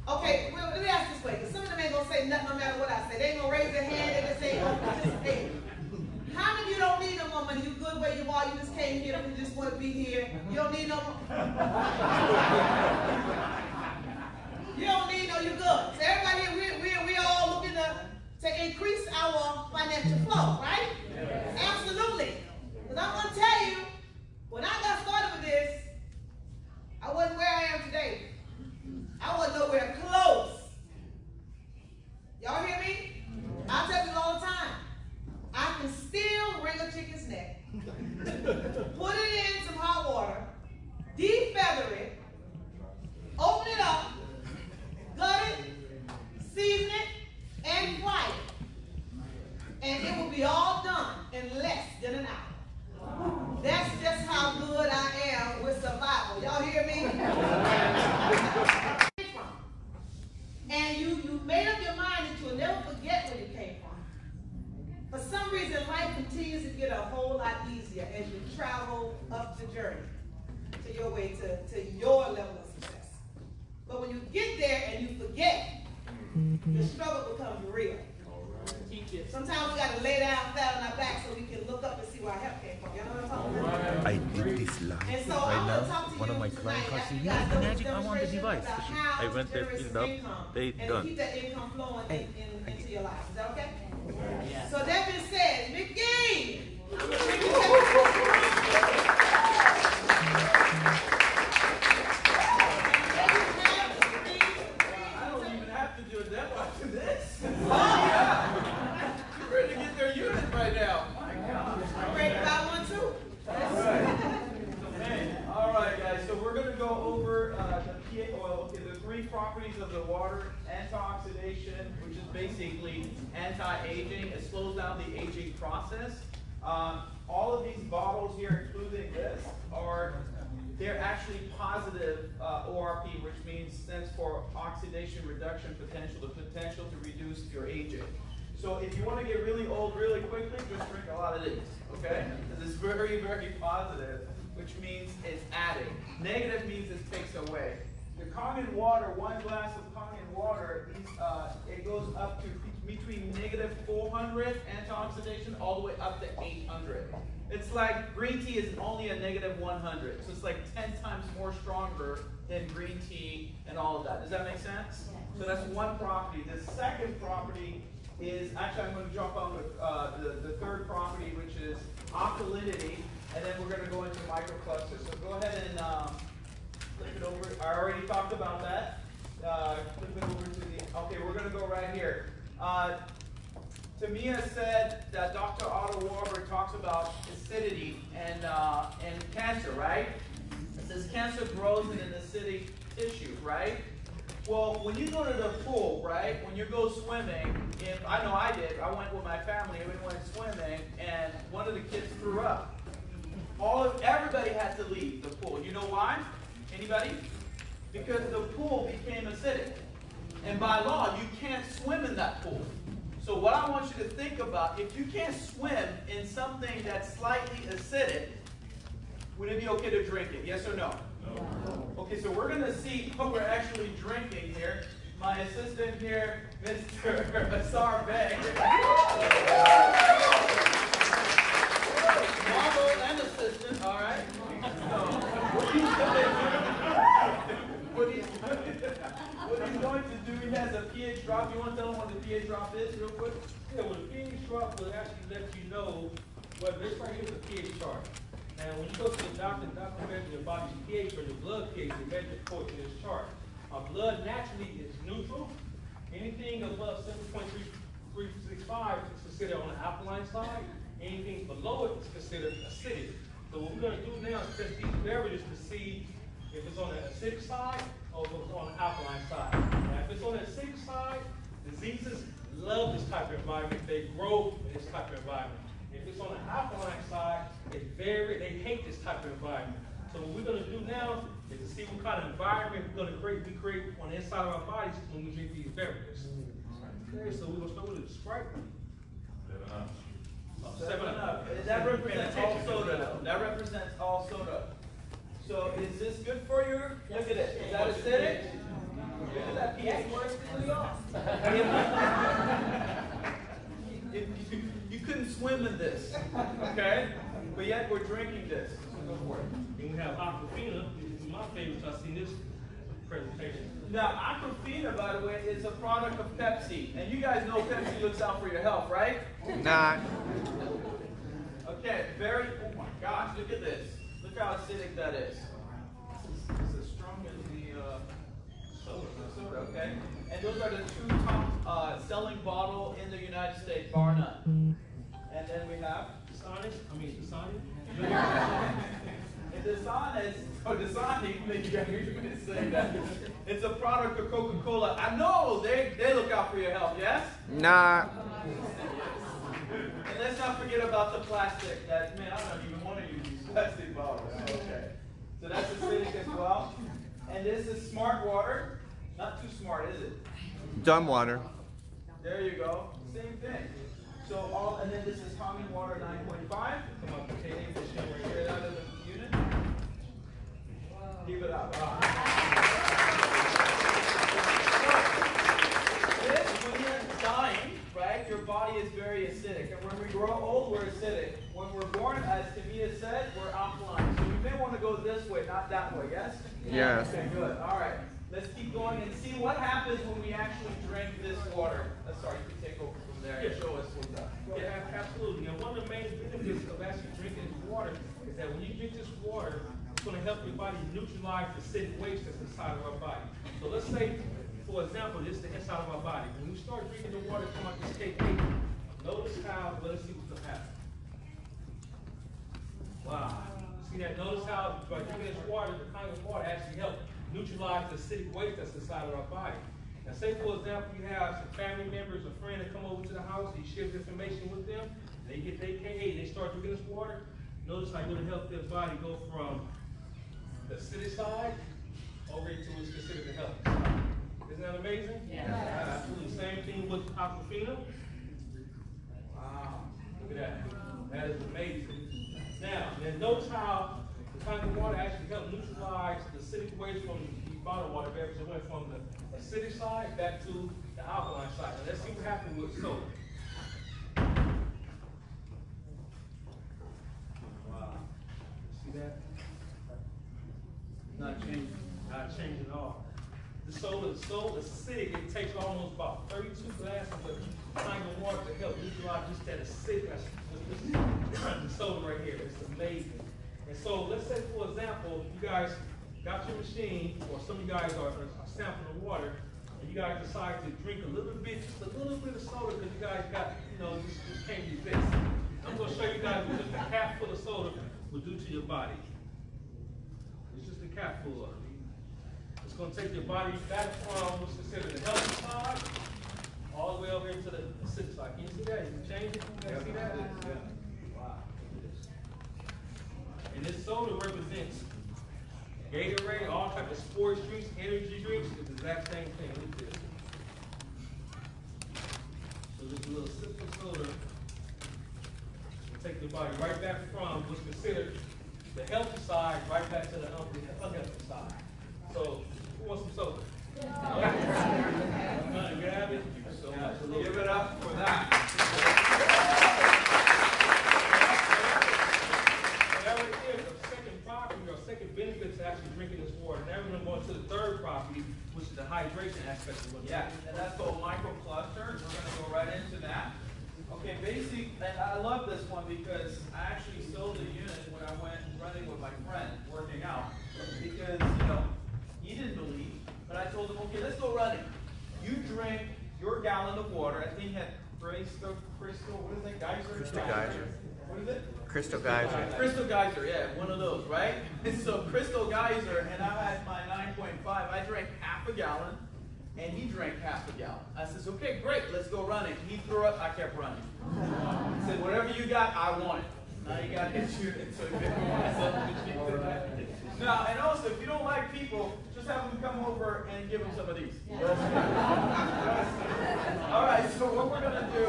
Okay, well, let me ask this way, because some of them ain't going to say nothing no matter what I say. They ain't going to raise their hand, they just ain't going to participate. How many of you don't need no more money? You good where you are, you just came here, you just want to be here. You don't need no more. You don't need no, you good. So everybody here, we all looking to increase our financial flow, right? Absolutely. Because I'm going to tell you, when I got started with this, I wasn't where I am today. I wasn't nowhere close. Y'all hear me? I tell people all the time, I can still wring a chicken's neck, put it in some hot water, defeather it, open it up, gut it, season it, and fry it. And it will be all done in less than an hour. That's just how good I am with survival. Y'all hear me? And you made up your mind that you'll never forget where you came from. For some reason, life continues to get a whole lot easier as you travel up the journey to your way to your level of success. But when you get there and you forget, the struggle becomes real. Sometimes we got to lay down flat on our back so we can look up and see where our help came from. You know what I'm talking about? I did this live And so right I'm now. going to talk to One of you my tonight clients after said, you guys know imagine this I want the demonstration device. about how I went to there, generate filled some up, income they and done. keep that income flowing into your life. Is that okay? So that being said, Mickey! I don't even have to do a demo after this. Oh, yeah. You're ready to get their unit right now. My God. I'm ready to buy one too. All right, guys. So we're going to go over the three properties of the water: antioxidation, which is basically anti-aging. It slows down the aging process. All of these bottles here, including this, they're actually positive ORP, which stands for oxidation reduction potential, the potential to reduce your aging. So if you want to get really old really quickly, just drink a lot of these, okay? Because it's very, very positive, which means it's adding. Negative means it takes away. The Kangen water, one glass of Kangen water, it goes up to between negative 400 antioxidation all the way up to 800. It's like green tea is only a negative 100. So it's like 10 times more stronger than green tea and all of that. Does that make sense? So that's one property. The second property is, actually I'm going to jump on with the third property, which is alkalinity. And then we're going to go into microclusters. So go ahead and flip it over. I already talked about that. Flip it over to the, okay, we're going to go right here. Tamia said that Dr. Otto Warburg talks about acidity and cancer, right? It says cancer grows in an acidic tissue, right? Well, when you go to the pool, right, when you go swimming, I know I did, I went with my family, we went swimming, and one of the kids threw up. Everybody had to leave the pool. You know why? Anybody? Because the pool became acidic. And by law, you can't swim in that pool. So what I want you to think about, if you can't swim in something that's slightly acidic, would it be okay to drink it? Yes or no? No. Okay, so we're going to see what we're actually drinking here. My assistant here, Mr. Asar Bey. Model and assistant, all right? So, what he's going to do, he has a pH drop. You want to tell him what the pH drop is real quick? Yeah, well, the pH drop will actually let you know, well, this right here is the pH chart. And when you go to the doctor measures your body's pH or your blood pH, they measure according to this chart. Our blood naturally is neutral. Anything above 7.365 is considered on the alkaline side. Anything below it is considered acidic. So what we're going to do now is test these beverages to see if it's on the acidic side or if it's on the alkaline side. Now, if it's on the acidic side, diseases love this type of environment. They grow in this type of environment. If it's on the alkaline side, they hate this type of environment. So what we're going to do now is to see what kind of environment we're going to create on the inside of our bodies when we drink these beverages. Okay, so we're going to start with the Sprite. 7 Up. That represents all soda. That represents all soda. So couldn't swim in this, okay? But yet we're drinking this. So go for it. And we have Aquafina. This is my favorite. I've seen this presentation. Now, Aquafina, by the way, is a product of Pepsi. And you guys know Pepsi looks out for your health, right? Not. Okay, oh my gosh, look at this. Look how acidic that is. This is strong as the soda, okay? And those are the two top selling bottle in the United States, bar none. And then we have Dasani. And Dasani, maybe you guys are saying that. It's a product of Coca-Cola. I know they look out for your health, yes? Nah. And let's not forget about the plastic. That, man, I don't even want to use these plastic bottles. Okay. So that's acidic as well. And this is smart water. Not too smart, is it? Dumb water. There you go. Same thing. So and then this is Kangen water 9.5. Come on, containing this right here out of the unit. Keep it up. This, when you're dying, right, your body is very acidic. And when we grow old, we're acidic. When we're born, as Tamia said, we're alkaline. So you may want to go this way, not that way, yes? Yes. Okay, good. All right. Let's keep going and see what happens when we actually drink this water. Sorry, you can take over from there and show us what's up. Yeah, absolutely. And one of the main benefits of actually drinking this water is that when you drink this water, it's going to help your body neutralize the acidic waste that's inside of our body. So let's say, for example, this is the inside of our body. When you start drinking the water come out this cake, notice how, let's see what's going to happen. Wow. See that? Notice how by drinking this water, the kind of water actually helps neutralize the acidic waste that's inside of our body. Now say for example you have some family members or friends that come over to the house, you share this information with them, they get their KA, they start drinking this water, notice how you're going to help their body go from the acidic side over into what's considered the healthy side. Isn't that amazing? Yeah. Absolutely. Same thing with Aquafina. Wow. Look at that. That is amazing. Now, then notice how the Kangen water actually helps neutralize the acidic waste from the bottled water beverage. It went from the acidic side back to the alkaline side. Now let's see what happens with soda. Wow. See that? Not changing. Not changing at all. The soda is so acidic, it takes almost about 32 glasses of Kangen water to help neutralize just that acidic. The soda right here. It's amazing. And so let's say, for example, you guys got your machine, or some of you guys are sampling the water, and you guys decide to drink a little bit, just a little bit of soda because you guys got, just can't resist. I'm going to show you guys what just a cap full of soda will do to your body. It's just a cap full of it. It's going to take your body back from what's considered the healthy side, all the way over into the acidic side. Can you see that? You can change it? You guys see that? Wow. And this soda represents Gatorade, all types of sports drinks, energy drinks. It's the exact same thing. Look at this. So just a little sip of soda will take your body right back from what's considered the healthy side, right back to the unhealthy side. So who wants some soda? All right. I'm gonna grab it. So much. Give it up for that. Benefits to actually drinking this water. Now we're going to go into the third property, which is the hydration aspect of it. Yeah, and that's called microcluster. We're going to go right into that. Okay, and I love this one because I actually sold a unit when I went running with my friend, working out. Because, he didn't believe, but I told him, okay, let's go running. You drink your gallon of water. I think it had Crystal, what is that, Geyser? Crystal Geyser. What is it? Crystal Geyser. Crystal Geyser, yeah, one of those, right? So Crystal Geyser, and I had my 9.5. I drank half a gallon, and he drank half a gallon. I says, okay, great, let's go running. He threw up, I kept running. He said, whatever you got, I want it. Now you got his unit, so if you want something, now, and also, if you don't like people, just have them come over and give them some of these. All right, so what we're going to do,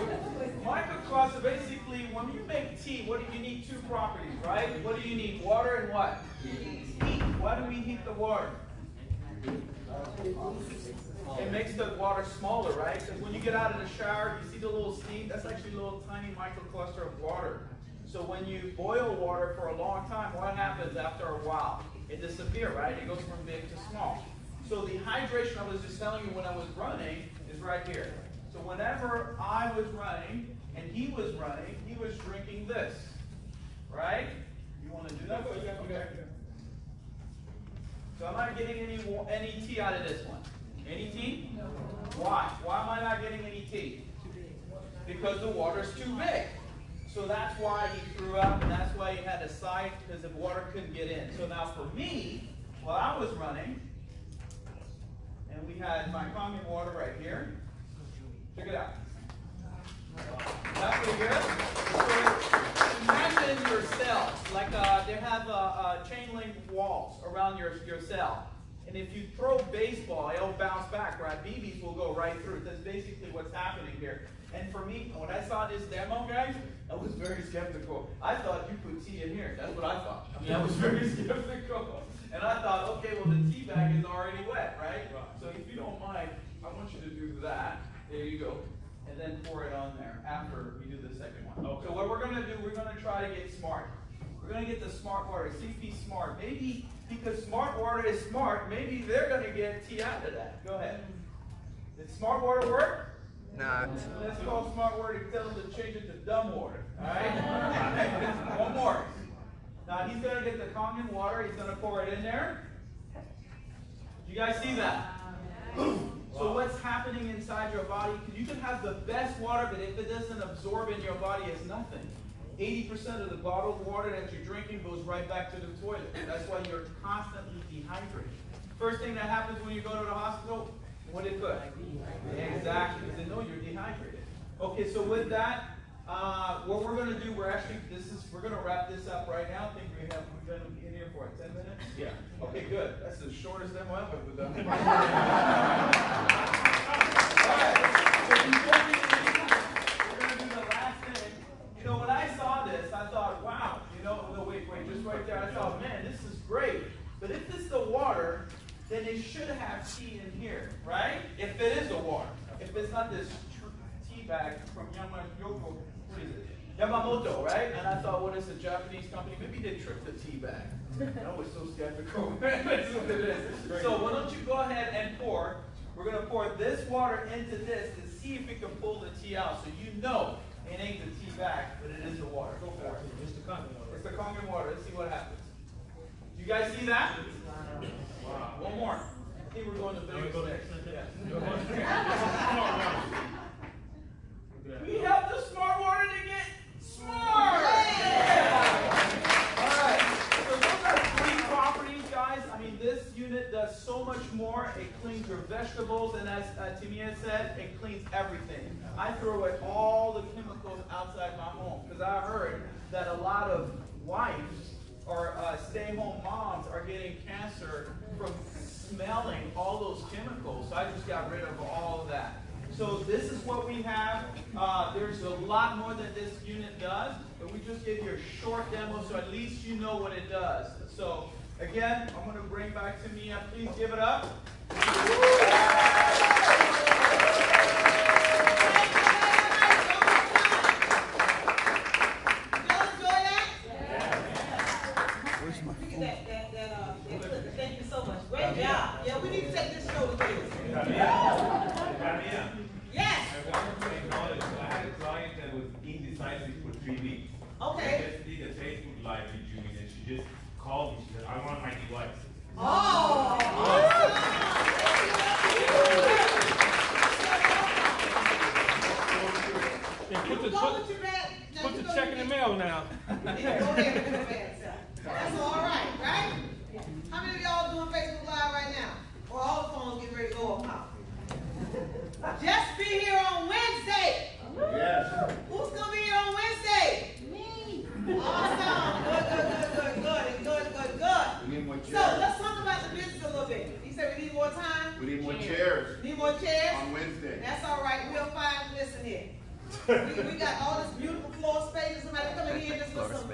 microcluster, basically, when you make tea, what do you need? Two properties, right? What do you need? Water and what? Heat. Why do we heat the water? It makes the water smaller, right? Because when you get out of the shower, you see the little steam? That's actually a little tiny microcluster of water. So when you boil water for a long time, what happens after a while? It disappears, right? It goes from big to small. So the hydration I was just telling you when I was running is right here. So whenever I was running and he was running, he was drinking this, right? You want to do that? Okay. So I'm not getting any tea out of this one. Any tea? No. Why? Why am I not getting any tea? Because the water's too big. So that's why he threw up, and that's why he had a side, because the water couldn't get in. So now for me, while I was running, and we had my Kangen water right here. Check it out. That's pretty good. So imagine your cell, like they have chain link walls around your cell. And if you throw baseball, it'll bounce back, right? BBs will go right through. That's basically what's happening here. And for me, when I saw this demo, guys, I was very skeptical. I thought you put tea in here. That's what I thought. I mean, I was very skeptical. And I thought, okay, well, the tea bag is already wet, right? So if you don't mind, I want you to do that. There you go. And then pour it on there after we do the second one. Okay. So what we're going to do, we're going to try to get smart. We're going to get the smart water, CP smart. Maybe because smart water is smart, maybe they're going to get tea out of that. Go ahead. Did smart water work? Not. Let's call smart water and tell them to change it to dumb water. All right? One more. Now he's going to get the Kangen water. He's going to pour it in there. You guys see that? So what's happening inside your body? Because you can have the best water, but if it doesn't absorb in your body, it's nothing. 80% of the bottled water that you're drinking goes right back to the toilet. That's why you're constantly dehydrated. First thing that happens when you go to the hospital, what did it put? Exactly, because they know you're dehydrated. Okay, so with that, what we're going to do, we're going to wrap this up right now. I think we've been in here for 10 minutes? Yeah. Okay, good. That's the shortest demo I've ever done. All right. So before we leave, we're going to do the last thing. You know, when I saw this, I thought, wow. You know, no, wait, just right there. I thought, man, this is great. But if it's the water, then it should have tea in here, right? If it is the water. If it's not this tea bag from Yamamoto, right? And I thought, what is a Japanese company? Maybe they tricked the tea bag. I was so skeptical. That's what it is. So why don't you go ahead and pour. We're going to pour this water into this to see if it can pull the tea out. So you know it ain't the tea bag, but it is the water. Go for it. It's the Kangen water. It's the Kangen water. Let's see what happens. You guys see that? Wow. One more. I think we're going to Vegas next. Yeah. We help the smart water to get smart! Yeah. All right. So those are 3 properties, guys. I mean, this unit does so much more. It cleans your vegetables, and as Timia said, it cleans everything. I throw away all the chemicals outside my home because I heard that a lot of wives or stay-home moms are getting cancer from smelling all those chemicals. So I just got rid of all of that. So this is what we have. There's a lot more that this unit does, but we just gave you a short demo so at least you know what it does. So again, I'm going to bring back to Mia. Please give it up. Thank you so much. Great job. Yeah, we need to take this show to Vegas. Yes. I had a client that was indecisive for 3 weeks. Okay. I just did a Facebook Live with Julie, and she just called me. She said, I want my device. Oh! Put the check in the mail now. Go ahead and that's all right, right? How many of y'all doing Facebook Live right now? Or all the phones getting ready to go up now? Just be here on Wednesday. Yes. Who's going to be here on Wednesday? Me. Awesome. Good. We need more chairs. So let's talk about the business a little bit. He said we need more time. We need more chairs. Need more chairs? On Wednesday. That's all right. We'll find, listen here. We got all this beautiful floor space. Somebody come in here just with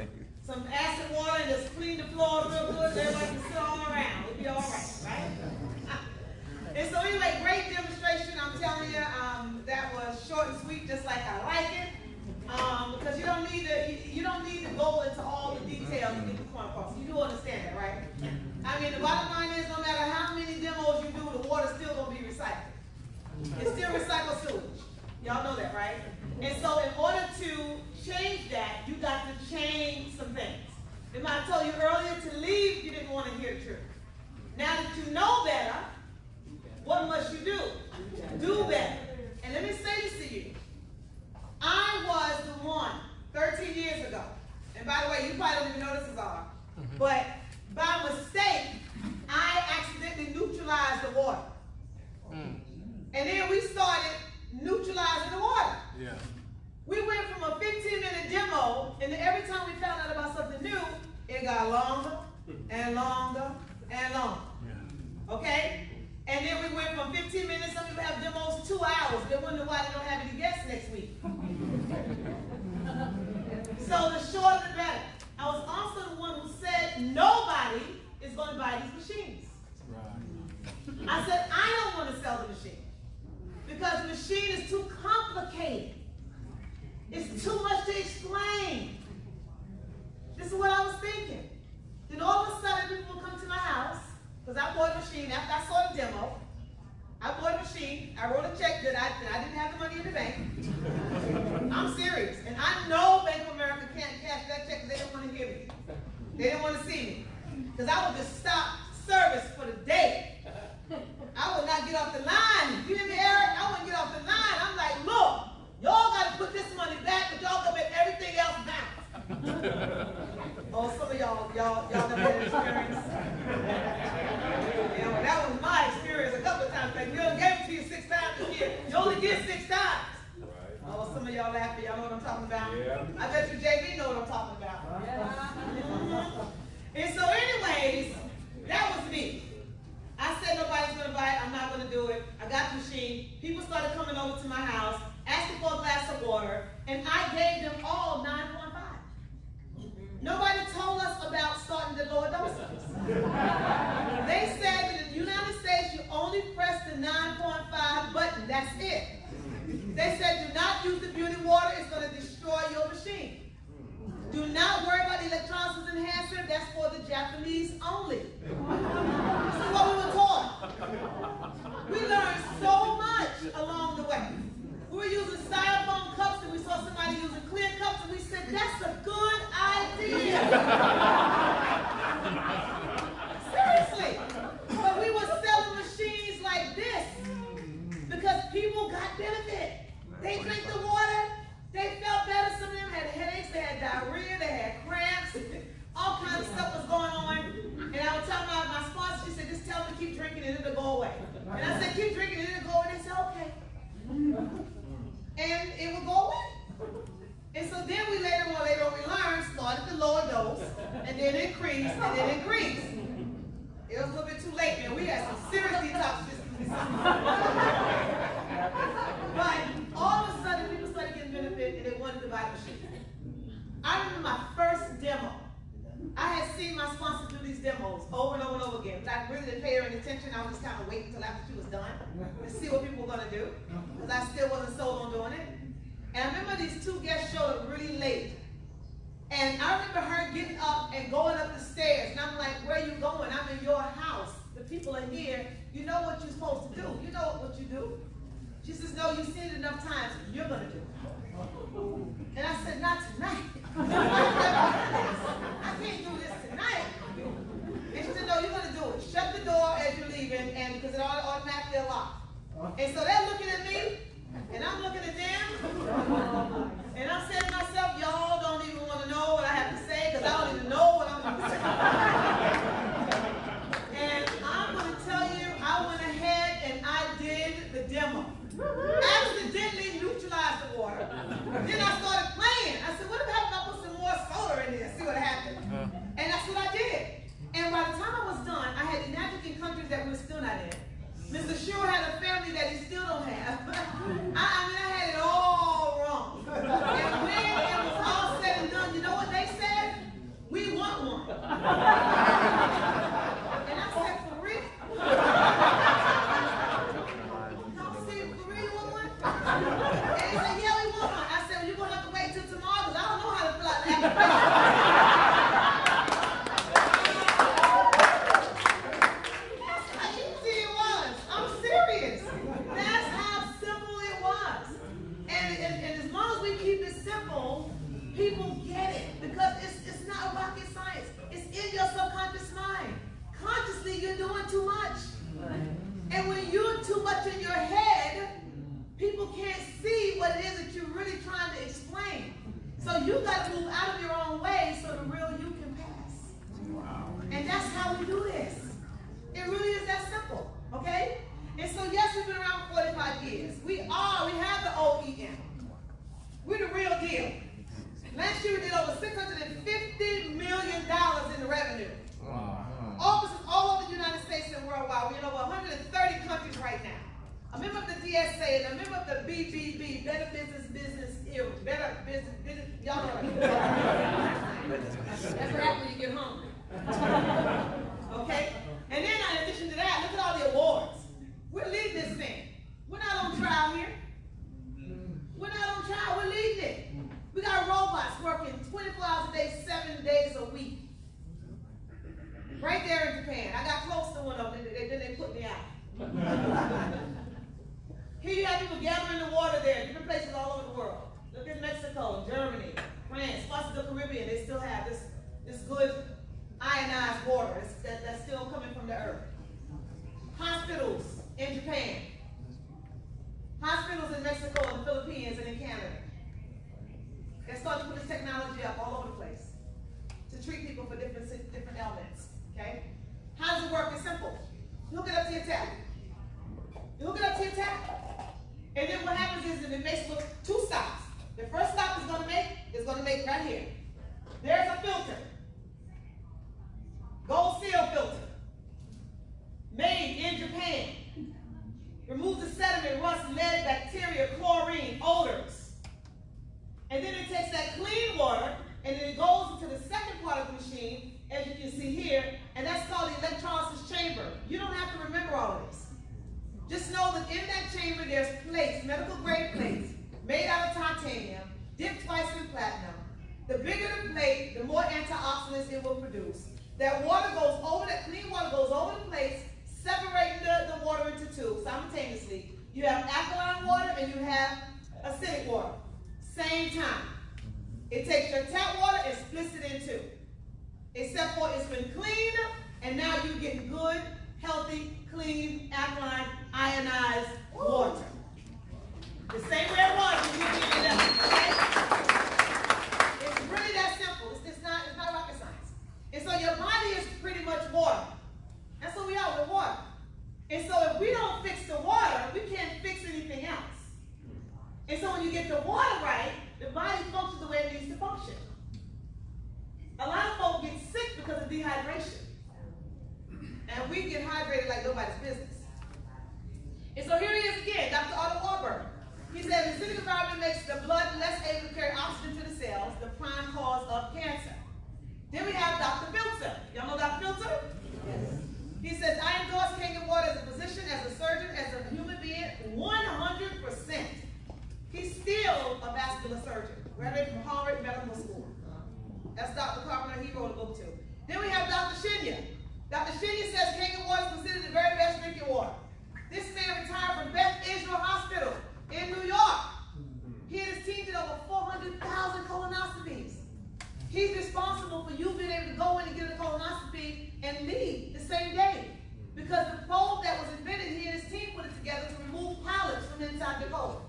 some acid water and just clean the floor real good. Everybody can sit all around. It'll be all right, right? And so anyway, great demonstration. I like it. Because you don't need to go into all the details to get the point across. You do understand that, right? I mean, the bottom line is, no matter how many demos you do, the water's still gonna be recycled. It's still recycled sewage. Y'all know that, right? And so, in order to change that, you got to change some things. Remember, I told you earlier to leave, you didn't want to hear the truth. Now that you know better, what must you do? Do better. And let me say this to you. I was the one 13 years ago. And by the way, you probably don't even know this is all. But by mistake, I accidentally neutralized the water. And then we started neutralizing the water. Yeah. We went from a 15-minute demo, and then every time we found out about something new, it got longer and longer and longer. Yeah. Okay? And then we went from 15 minutes, some people have demos 2 hours. They wonder why they don't have any guests next week. So the shorter the better. I was also the one who said nobody is going to buy these machines. Right. I said I don't want to sell the machine because the machine is too complicated. It's too much to explain. This is what I was thinking. Then all of a sudden people will come to my house because I bought a machine after I saw the demo. I bought a machine. I wrote a check that I didn't have the money in the bank. I'm serious. And I know Bank of America can't cash that check because they didn't want to hear me. They didn't want to see me. Because I would just stop service for the day. I would not get off the line. You hear me, Eric? I wouldn't get off the line. I'm like, look, y'all got to put this money back, but y'all got to make everything else bounce. Oh, some of y'all never had an experience. Yeah, well, that was my experience a couple of times. Like, you don't give it to you 6 times this year. You only get 6 times. Right. Oh, some of y'all laughing. Y'all know what I'm talking about? Yeah. I bet you JB know what I'm talking about. Yeah. And so anyways, that was me. I said nobody's going to buy it. I'm not going to do it. I got the machine. People started coming over to my house, asking for a glass of water, and I gave them all 9.5. Nobody told us about starting the lower doses. They said that in the United States, you only press the 9.5 button. That's it. They said do not use the beauty water. It's going to destroy your machine. Do not worry about the electrolysis enhancer. That's for the Japanese only. This is what we were taught. We learned so much along the way. We were using styrofoam cups and we saw somebody using clear cups and we said, that's a good idea. Seriously. But we were selling machines like this because people got benefit. They drank the water. They felt better. Some of them had headaches. They had diarrhea. They had cramps. All kinds of stuff was going on. And I would tell my sponsor, she said, just tell them to keep drinking and it'll go away. And I said, keep drinking and it'll go away. And they said, okay. And it would go away. And so then we later on we learned, started the lower dose, and then increased, and then increased. It was a little bit too late, man. We had some serious detox systems. But all of a sudden, people started getting benefit, and they wanted to buy the machine. I remember my first demo. I had seen my sponsor do these demos over and over and over again, but I really didn't pay her any attention. I was just kind of waiting until after she was done to see what people were going to do, because I still wasn't sold on doing it. And I remember these 2 guests showed up really late. And I remember her getting up and going up the stairs. And I'm like, where are you going? I'm in your house. The people are here. You know what you're supposed to do. You know what you do. She says, no, you've seen it enough times. You're going to do it. And I said, not tonight. I can't do this tonight. And she said, no, you're going to do it. Shut the door as you're leaving, and because it automatically locks. And so they're looking at me, and I'm looking at them. And I'm saying to myself, y'all don't even want to know what I have to say, because I don't even know what I'm going to say. And I'm going to tell you, I went ahead and I did the demo. Accidentally neutralized the water. Then I started playing. I said, what if I put some more soda in there, see what happened? And that's what I did. And by the time I was done, I had enacted in countries that we're still not in. Mr. Sure had a family that he still don't have. I mean, I had it all wrong. And when it was all said and done, you know what they said? We want one. And I said, for real? Y'all see, for real you want one? And they said, yeah, we want one. I People get it because it's not rocket science. It's in your subconscious mind. Consciously, you're doing too much. And when you're too much in your head, people can't see what it is that you're really trying to explain. So you got to move out of your own way so the real you can pass. Wow. And that's how we do this. It really is that simple, okay? And so yes, we've been around for 45 years. We have the OEM. We're the real deal. Last year we did over $650 million in the revenue. Wow. Offices all over the United States and worldwide. We're in over 130 countries right now. A member of the DSA and a member of the BBB, Better Business, Better Business, y'all know what I mean. That's what happens when you get hungry. Okay? And then in addition to that, look at all the awards. We're leading this thing. We're not on trial here. We're not on trial, we're leading it. We got robots working 24 hours a day, 7 days a week. Right there in Japan. I got close to one of them, then they put me out. Here you have people gathering the water there, different places all over the world. Look at Mexico, Germany, France, parts of the Caribbean. They still have this good ionized water that's still coming from the earth. Hospitals in Japan. Hospitals in Mexico and the Philippines and in Canada. They're starting to put this technology up all over the place to treat people for different ailments. Okay? How does it work? It's simple. You hook it up to your tap. You hook it up to your tap. And then what happens is that it makes two stops. The first stop is going to make right here. There's a filter. Gold seal filter. Made in Japan. Removes the sediment, rust, lead, bacteria, chlorine, odors. And then it takes that clean water and then it goes into the second part of the machine, as you can see here, and that's called the electrolysis chamber. You don't have to remember all of this. Just know that in that chamber there's plates, medical grade plates, made out of titanium, dipped twice in platinum. The bigger the plate, the more antioxidants it will produce. That water goes over, that clean water goes over the plates, separating the water into two simultaneously. You have alkaline water and you have acidic water. Same time. It takes your tap water and splits it in two. Except for it's been cleaned and now you're getting good, healthy, clean, alkaline, ionized water. The same way it was when you were getting it up, okay? It's really that simple. It's not rocket science. And so your body is pretty much water. That's what we are, we're water. And so if we don't fix the water, we can't fix anything else. And so when you get the water right, the body functions the way it needs to function. A lot of folks get sick because of dehydration. And we get hydrated like nobody's business. And so here he is again, Dr. Otto Warburg. He said, the acidic environment makes the blood less able to carry oxygen to the cells, the prime cause of cancer. Then we have Dr. Filter. Y'all know Dr. Filter? Yes. He says, I endorse Kangen water as a physician, as a surgeon, as a human being, 100%. He's still a vascular surgeon, graduated from Harvard Medical School. That's Dr. Carpenter, he wrote a book too. Then we have Dr. Shinya. Dr. Shinya says Kangen water is considered the very best drinking water. This man retired from Beth Israel Hospital in New York. He and his team did over 400,000 colonoscopies. He's responsible for you being able to go in and get a colonoscopy and leave the same day. Because the probe that was invented, he and his team put it together to remove polyps from inside the colon.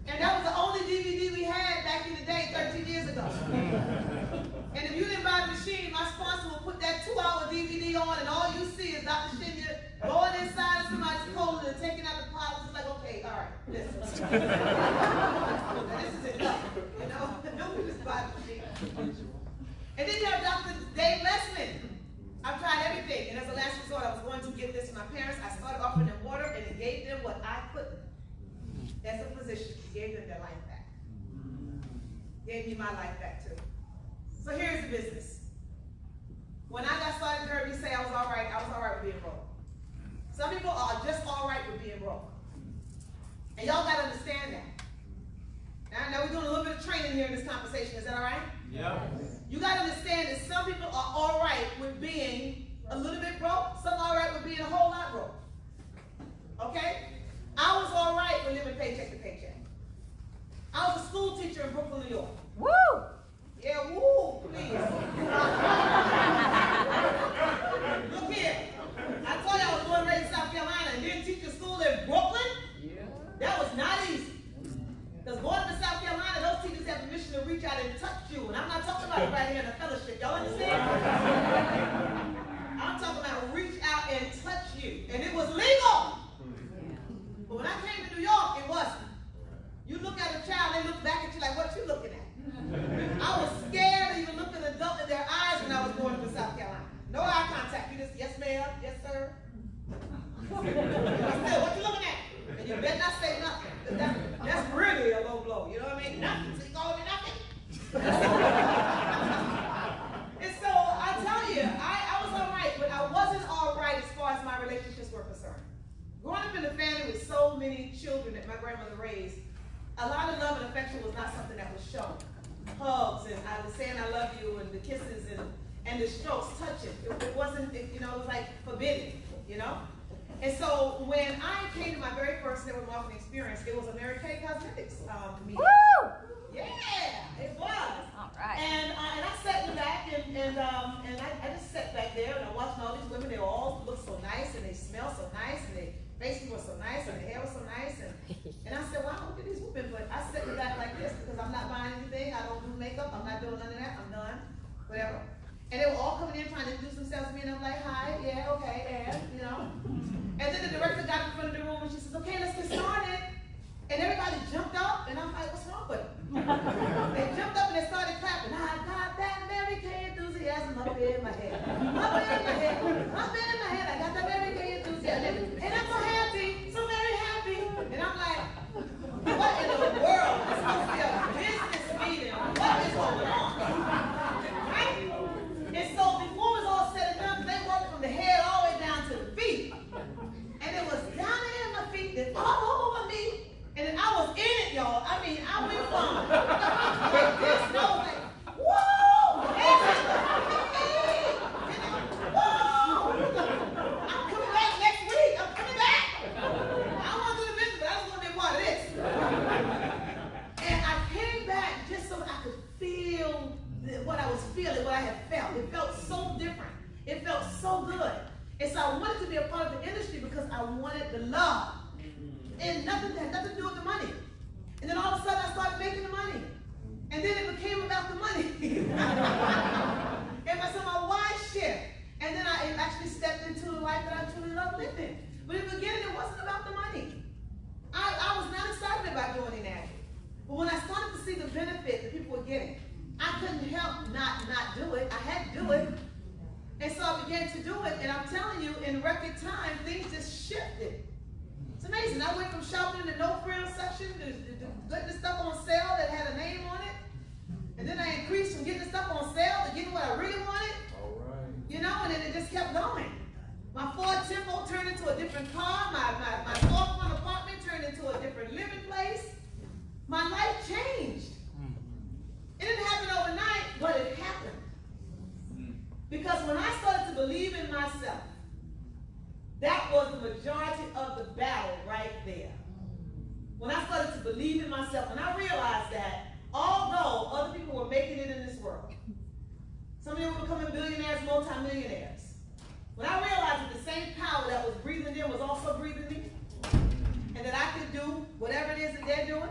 And that was the only DVD we had back in the day, 13 years ago. And if you didn't buy the machine, my sponsor will put that 2-hour DVD on, and all you see is Dr. Shinya going inside of somebody's colon and taking out the polyps. It's like, okay, all right, listen. Now, this is enough, you know? Don't just buy the machine. And then you have Dr. Dave Lessman. I've tried everything, and as a last resort, I was going to give this to my parents. I started offering them water, and it gave them what I couldn't. As a physician, he gave them their life back. Gave me my life back too. So here's the business. When I got started, you heard me say I was all right with being broke. Some people are just all right with being broke. And y'all got to understand that. Now, I know we're doing a little bit of training here in this conversation. Is that all right? Yeah. You got to understand that some people are all right with being a little bit broke. Some are all right with being a whole lot broke. Okay? I was all right with living paycheck to paycheck. I was a school teacher in Brooklyn, New York. Woo! the saying I love you and the kisses and the strokes touching. It wasn't, you know, it was like forbidden, you know? And so when I came to my very first network marketing experience, it was a Mary Kay Cosmetics meeting. Woo! Yeah, it was. All right. And I sat in the back and I just sat back there and I watched all these women. They all looked so nice and they smelled so nice and their faces were so nice and their hair was so nice and I said, wow, look at these women. But I sat in the back like this because I'm not buying anything. I don't do makeup. I'm not doing none of that. I'm done. Whatever. And they were all coming in trying to introduce themselves to me and I'm like, hi, yeah, okay, and you know. And then the director got in front of the room and she says, okay, let's get started. And everybody jumped up, and I'm like, what's wrong with them? They jumped up and they started clapping. I got that Mary Kay enthusiasm up in my head. Up in my head. Up in my head. I got that Mary Kay enthusiasm. And I'm so happy, so very happy. And I'm like, what in the world? It's supposed to be a business meeting. What is going on? Right? And so before it was all said and done, they walked from the head all the way down to the feet. And it was down there in my feet, then all over me. And then I was in it, y'all. I mean, I went from like this, and I was like, whoa! I'm coming back next week. I'm coming back. I don't want to do the business, but I just want to be a part of this. And I came back just so I could feel what I was feeling, what I had felt. It felt so different. It felt so good. And so I wanted to be a part of the industry because I wanted the love. And nothing had nothing to do with the money. And then all of a sudden I started making the money. And then it became about the money. And so my why shift. And then I actually stepped into the life that I truly love living. But in the beginning it wasn't about the money. I was not excited about doing it actually. But when I started to see the benefit that people were getting, I couldn't help not do it. I had to do it. And so I began to do it, and I'm telling you, in record time, things just shifted. It's amazing. I went from shopping in the no-frills section to getting the stuff on sale that had a name on it. And then I increased from getting the stuff on sale to getting what I really wanted. All right. You know, and then it just kept going. My Ford Tempo turned into a different car. My storefront apartment turned into a different living place. My life changed. It didn't happen overnight, but it happened. Because when I started to believe in myself, that was the majority of the battle right there. When I started to believe in myself, and I realized that although other people were making it in this world, some of them were becoming billionaires, multimillionaires. When I realized that the same power that was breathing them was also breathing me, and that I could do whatever it is that they're doing,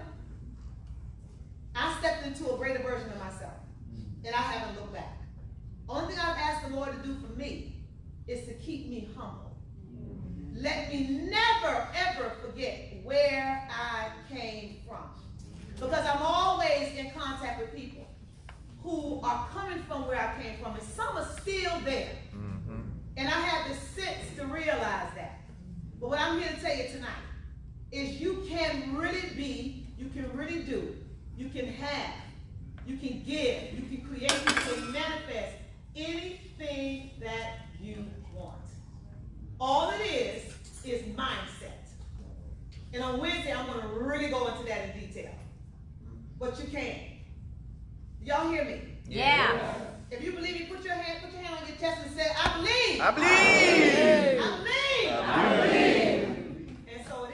I stepped into a greater version of myself, and I haven't looked back. Only thing I've asked the Lord to do for me is to keep me humble. Let me never, ever forget where I came from. Because I'm always in contact with people who are coming from where I came from, and some are still there. And I had the sense to realize that. But what I'm here to tell you tonight is you can really be, you can really do, you can have, you can give, you can create, you can manifest anything that you want. All it is mindset. And on Wednesday, I'm going to really go into that in detail. But you can. Y'all hear me? Yeah. If you believe me, put your hand on your chest and say, I believe. I believe. I believe. I believe. And so it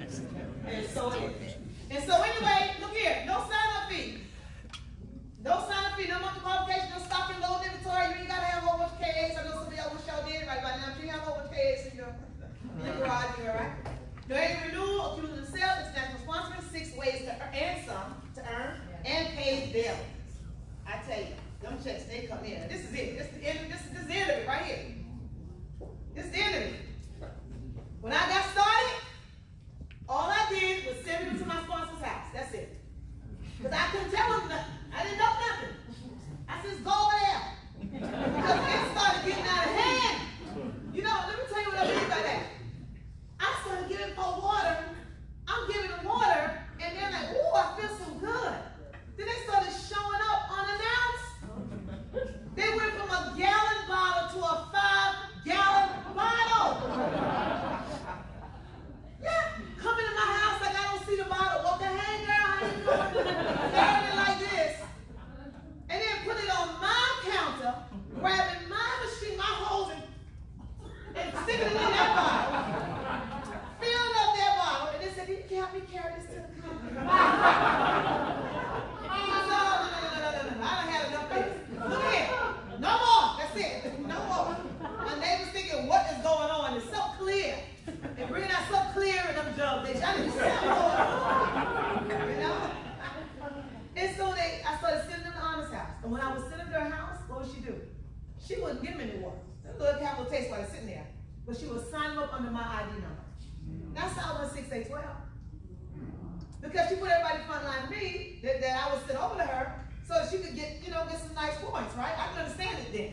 is. And so it is. And so anyway, look here. No sign-up fee. No sign-up fee. No monthly qualification. No stock and load inventory. You ain't got to have a whole bunch of KAs. I know some of y'all wish y'all did right by now. But you have a whole bunch of KAs in your garage. You're right. No annual renewal, accumulative sales, international sponsoring, 6 ways to earn, and some to earn, and paid daily. I tell you, them checks, they come in. This is it. This is the end of it right here. This is the end of it. When I got started, all I did was send them to my sponsor's house. That's it. Because I couldn't tell them nothing. I didn't know nothing. I said, go over there. Because it started getting out of hand. You know, let me tell you what I mean by that. I started giving for water. I'm giving them water, and they're like, ooh, I feel so good. Then they started showing up unannounced. They went from a gallon bottle to a 5-gallon bottle. Yeah, coming to my house like I don't see the bottle. Walking, hey girl, how you doing? Staring like this. And when I would sit in her house, what would she do? She wouldn't give me any water. That little capital taste while they're sitting there. But she would sign them up under my ID number. That's how I went 6A12. Because she put everybody front line to me, that I would sit over to her, so that she could get, get some nice points, right? I could understand it then.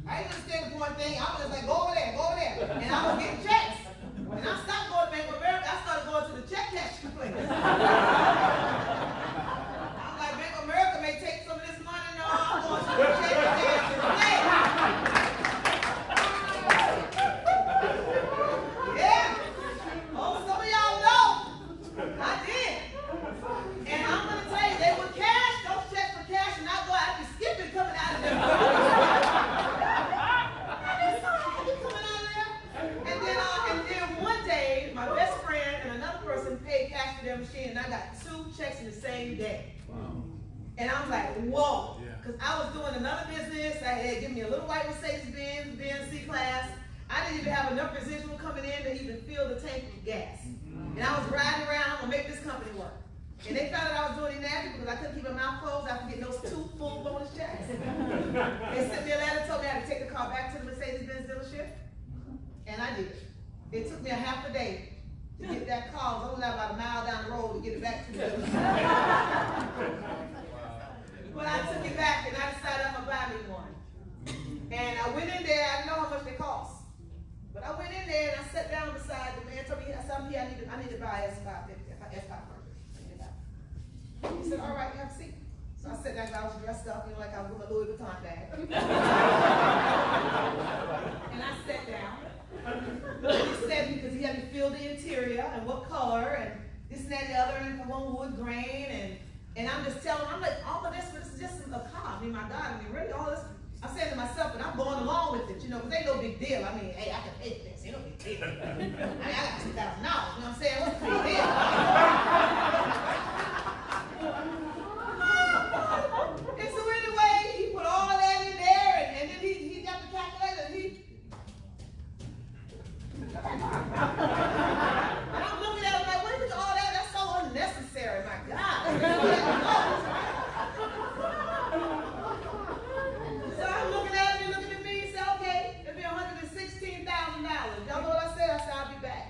I didn't understand the point thing. I was just like, go over there. And I was getting checks. And I stopped going to Bank of America. I started going to the check cashing place. I'm like, Bank of America may take some of this money. No, I'm going to the check cashing place. Yeah. Oh, some of y'all know. I did. And I'm going to tell you, they would cash. Those checks were cash, and I'd be skipping coming out of them. Their machine, and I got 2 checks in the same day. Wow. And I was like, whoa, because I was doing another business. I had given me a little white Mercedes-Benz C-Class. I didn't even have enough residual coming in to even fill the tank with gas. And I was riding around to make this company work. And they found out I was doing inadequate because I couldn't keep my mouth closed after getting those 2 full bonus checks. They sent me a letter, told me I had to take the car back to the Mercedes-Benz dealership. And I did. It took me a half a day to get that car. I was only about a mile down the road to get it back to the dealership. But I took it back and I decided I'm going to buy me one. And I went in there. I didn't know how much they cost. But I went in there and I sat down beside the man. Told me, I need to buy S550. He said, all right, have a seat. So I sat down and I was dressed up, like I was with a Louis Vuitton bag. And I sat down. And he said, because he had me feel the interior and what color and this and that and the other, and if I want wood grain, and I'm just telling him, I'm like, all of this is just a car. I mean, my God, really, all this. I'm saying to myself, and I'm going along with it, because ain't no big deal. I mean, hey, I can pay for this. Ain't no big deal. I mean, I got $2,000. You know what I'm saying? What's the big deal? And so anyway, he put all that in there, and then he got the calculator, and and I'm looking at him like, what is all that? That's so unnecessary, my God. So I'm looking at him, he looking at me, he said, okay, it'll be $116,000. Y'all know what I said? I said, I'll be back.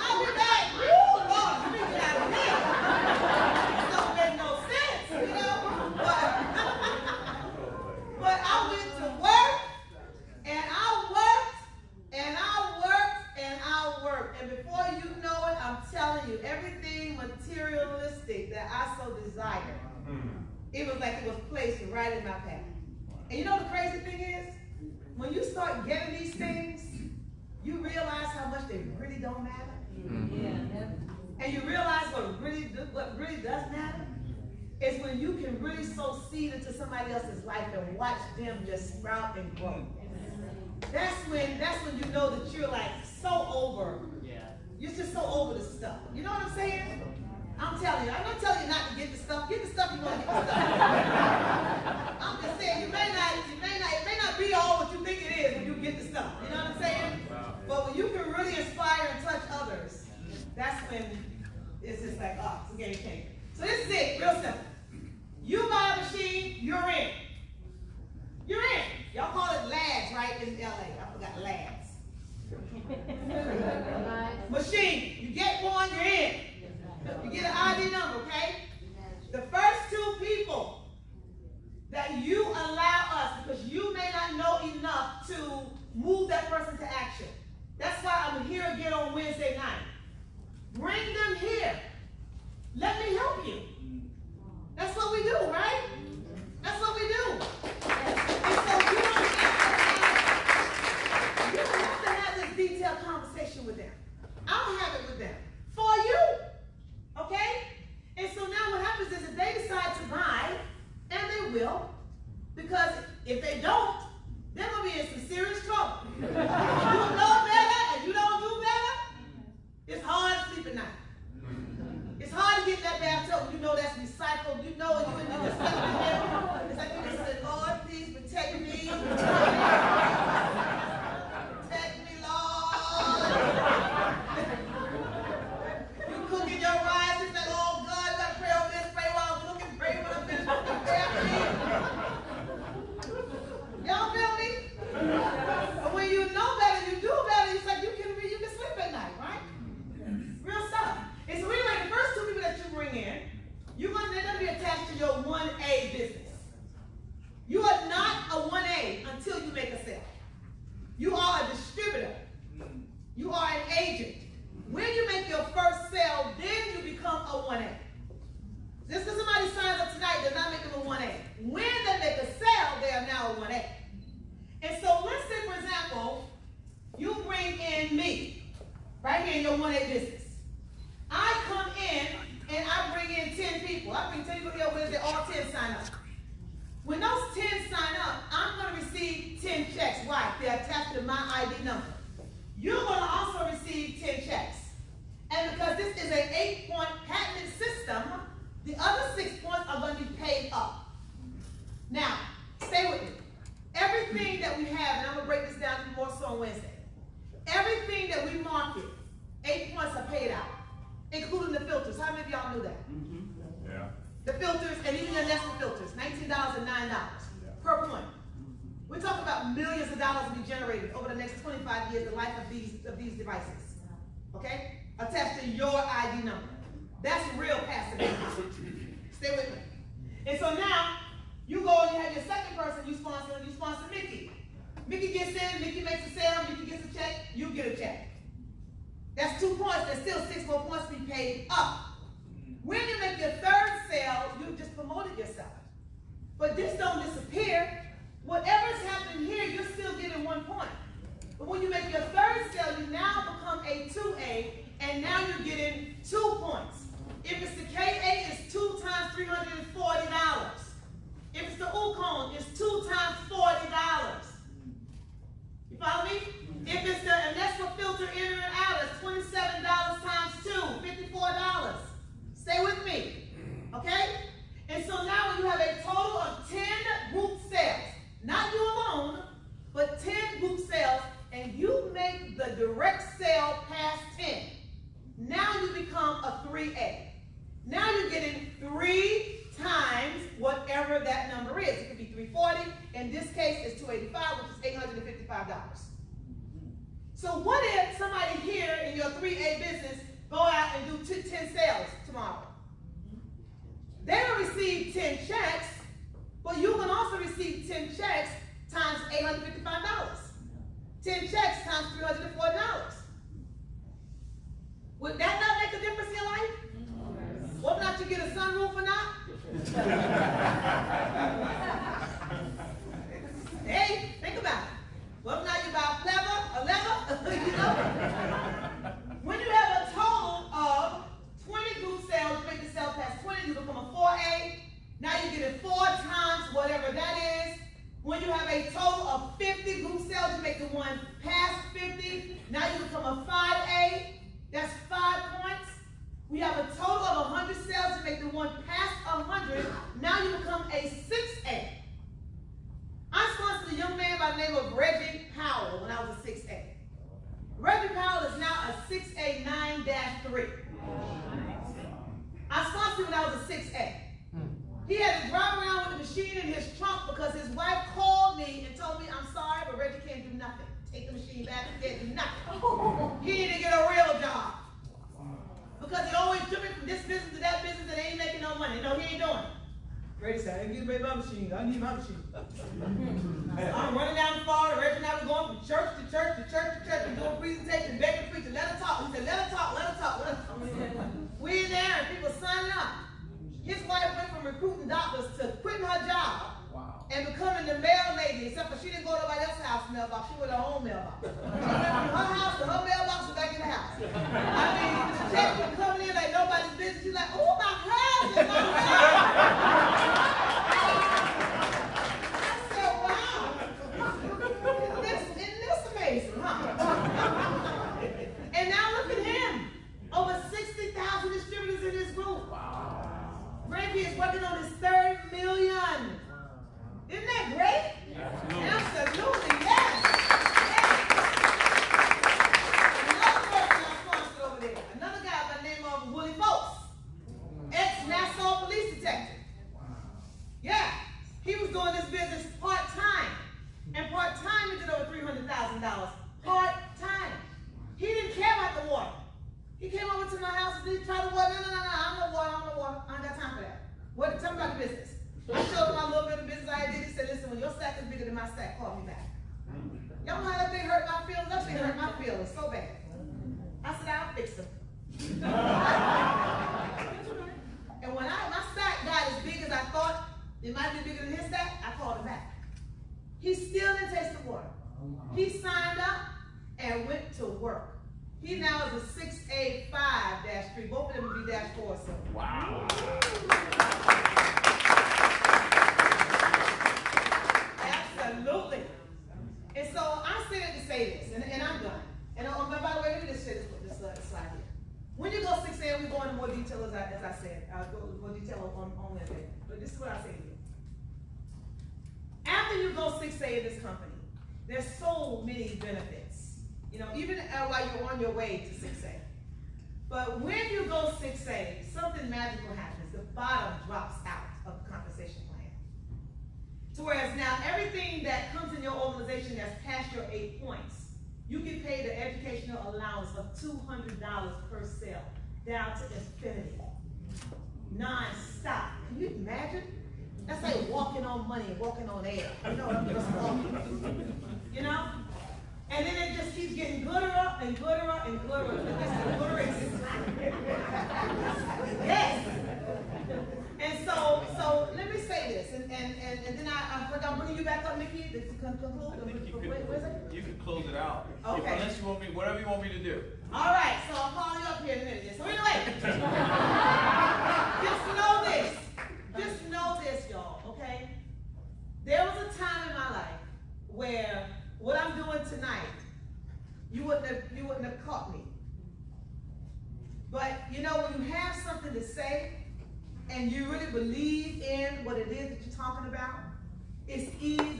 I'll be back. Woo, Lord, you need to get out of here. It don't make no sense, But I went to work. And I worked, and I worked, and I worked. And before you know it, I'm telling you, everything materialistic that I so desired, it was like it was placed right in my path. And you know the crazy thing is? When you start getting these things, you realize how much they really don't matter. And you realize what really does matter is when you can really sow seed into somebody else's life and watch them just sprout and grow. That's when you know that you're like so over. You're just so over the stuff. You know what I'm saying? I'm telling you. I'm not telling you not to get the stuff. Get the stuff you want to get the stuff. I'm just saying it may not be all what you think it is when you get the stuff. You know what I'm saying? But when you can really inspire and touch others, that's when it's just like, oh, it's a game changer. So this is it, real simple. You buy a machine, you're in. You're in. Y'all call it lads, right, in LA. I forgot lads. Machine. You get one, you're in. You get an ID number, okay? The first 2 people that you allow us, because you may not know enough to move that person to action. That's why I'm here again on Wednesday night. Bring them here. Let me help to your 1A business. You are not a 1A until you make a sale. You are a distributor. You are an agent. When you make your first sale, then you become a 1A. Just because somebody signs up tonight does not make them a 1A. When they make a sale, they are now a 1A. And so let's say, for example, you bring in me, right here in your 1A business. I come in and I bring in 10 people. I bring 10 people here with it, all 10 sign up. When those 10 sign up, I'm going to receive 10 checks. Why? They're attached to my ID number. You're going to also receive 10 checks. And because this is an 8-point patented system, the other 6 points are going to be paid up. Now, stay with me. Everything that we have, and I'm going to break this down more so on Wednesday. Everything that we market, 8 points are paid out, including the filters. How many of y'all knew that? Yeah. The filters, and even your Nestle filters, $19 and $9 per point. We're talking about millions of dollars to be generated over the next 25 years, the life of these devices. Okay? Attached to your ID number. That's real passive income. Stay with me. And so now, you go and you have your second person you sponsor Mickey. Mickey gets in, Mickey makes a sale, Mickey gets a check, you get a check. That's 2 points, there's still 6 more points to be paid up. When you make your third sale, you just promoted yourself. But this don't disappear. Whatever's happening here, you're still getting 1 point. But when you make your third sale, you now become a 2A, and now you're getting 2 points. If it's the KA, it's 2 times $340. If it's the Ukon, it's 2 times $40. You follow me? If it's the Nestle filter in and out, it's $27 times 2, $54. Stay with me, okay? And so now when you have a total of 10 group sales, not you alone, but 10 group sales, and you make the direct sale past 10, now you become a 3A. Now you're getting 3 times whatever that number is. It could be 340. In this case, it's 285, which is $855. So what if somebody here in your 3A business go out and do 10 sales tomorrow? They will receive 10 checks, but you can also receive 10 checks times $855. 10 checks times $340. Would that not make a difference in your life? What not you get a sunroof or not? Hey, think about it. What not you buy a leather, you know? When you have a total of 20 group sales, you make the sale past 20, you become a 4A. Now you get it 4 times whatever that is. When you have a total of 50 group sales, you make the one past 50. Now you become a 5A. That's 5 points. We have a total of 100 sales, you make the one past 100. Now you become a 6A. I sponsored a young man by the name of Reggie Powell when I was a 6A. Reggie Powell is now a 6A 9-3. I sponsored him when I was a 6A. He had to drive around with a machine in his trunk because his wife called me and told me, I'm sorry, but Reggie can't do nothing. Take the machine back, he can't do nothing. He need to get a real job. Because he always jumping from this business to that business and they ain't making no money. No, he ain't doing it. Reggie said, I ain't getting my machine. I need my machine. I'm running down Florida. Reggie and I were going from church to church to church to church and doing presentation, begging the preacher, let her talk. He said, let her talk, let her talk, let her talk. We in there and people signing up. His wife went from recruiting doctors to quitting her job and becoming the mail lady, except for she didn't go to nobody else's house mailbox. She went to her own mailbox. She went from her house to her mailbox and back in the house. I mean, the check was coming in like nobody's business. She's like, oh, my husband, my husband. I said, wow. Isn't this amazing, huh? And now look at him. Over 60,000 distributors in this group. Frankie is working on his 3rd million. Isn't that great? Absolutely, yes. Another person I sponsored over there. Another guy by the name of Willie Folks. Ex-Nassau police detective. Yeah. He was doing this business part-time. And part-time he did over $300,000. Part-time. He didn't care about the water. He came over to my house and he tried to water. No, I'm no water, I ain't got time for that. What, tell in my sack called me back. Y'all know how that thing hurt my feelings? That thing hurt my feelings so bad. I said, I'll fix them. And when my sack got as big as I thought, it might be bigger than his sack, I called him back. He still didn't taste the water. He signed up and went to work. He now is a 6A5-3. Both of them would be -4. So. Wow. Absolutely. And so I said it to say this, and I'm done. And by the way, let me just say this slide here. When you go 6A, we go into more detail as I said. I'll go into more detail on that later. But this is what I say to you. After you go 6A in this company, there's so many benefits. You know, even while you're on your way to 6A. But when you go 6A, something magical happens. The bottom drops out of the compensation plan. So whereas now everything that comes in your organization that's past your 8 points, you get paid an educational allowance of $200 per sale, down to infinity. Non-stop. Can you imagine? That's like walking on money and walking on air. You know, I'm just walking. You know? And then it just keeps getting gooder and gooder and gooder. Yes. And so let me say this, and then I'm bringing you back up, Nikki, to conclude. I think you can close it out. Okay. Unless you want me, whatever you want me to do. All right, so I'll call you up here in a minute. So anyway, just know this, y'all, okay? There was a time in my life where what I'm doing tonight, you wouldn't have caught me. But you know, when you have something to say and you really believe in what it is that you're talking about, it's easy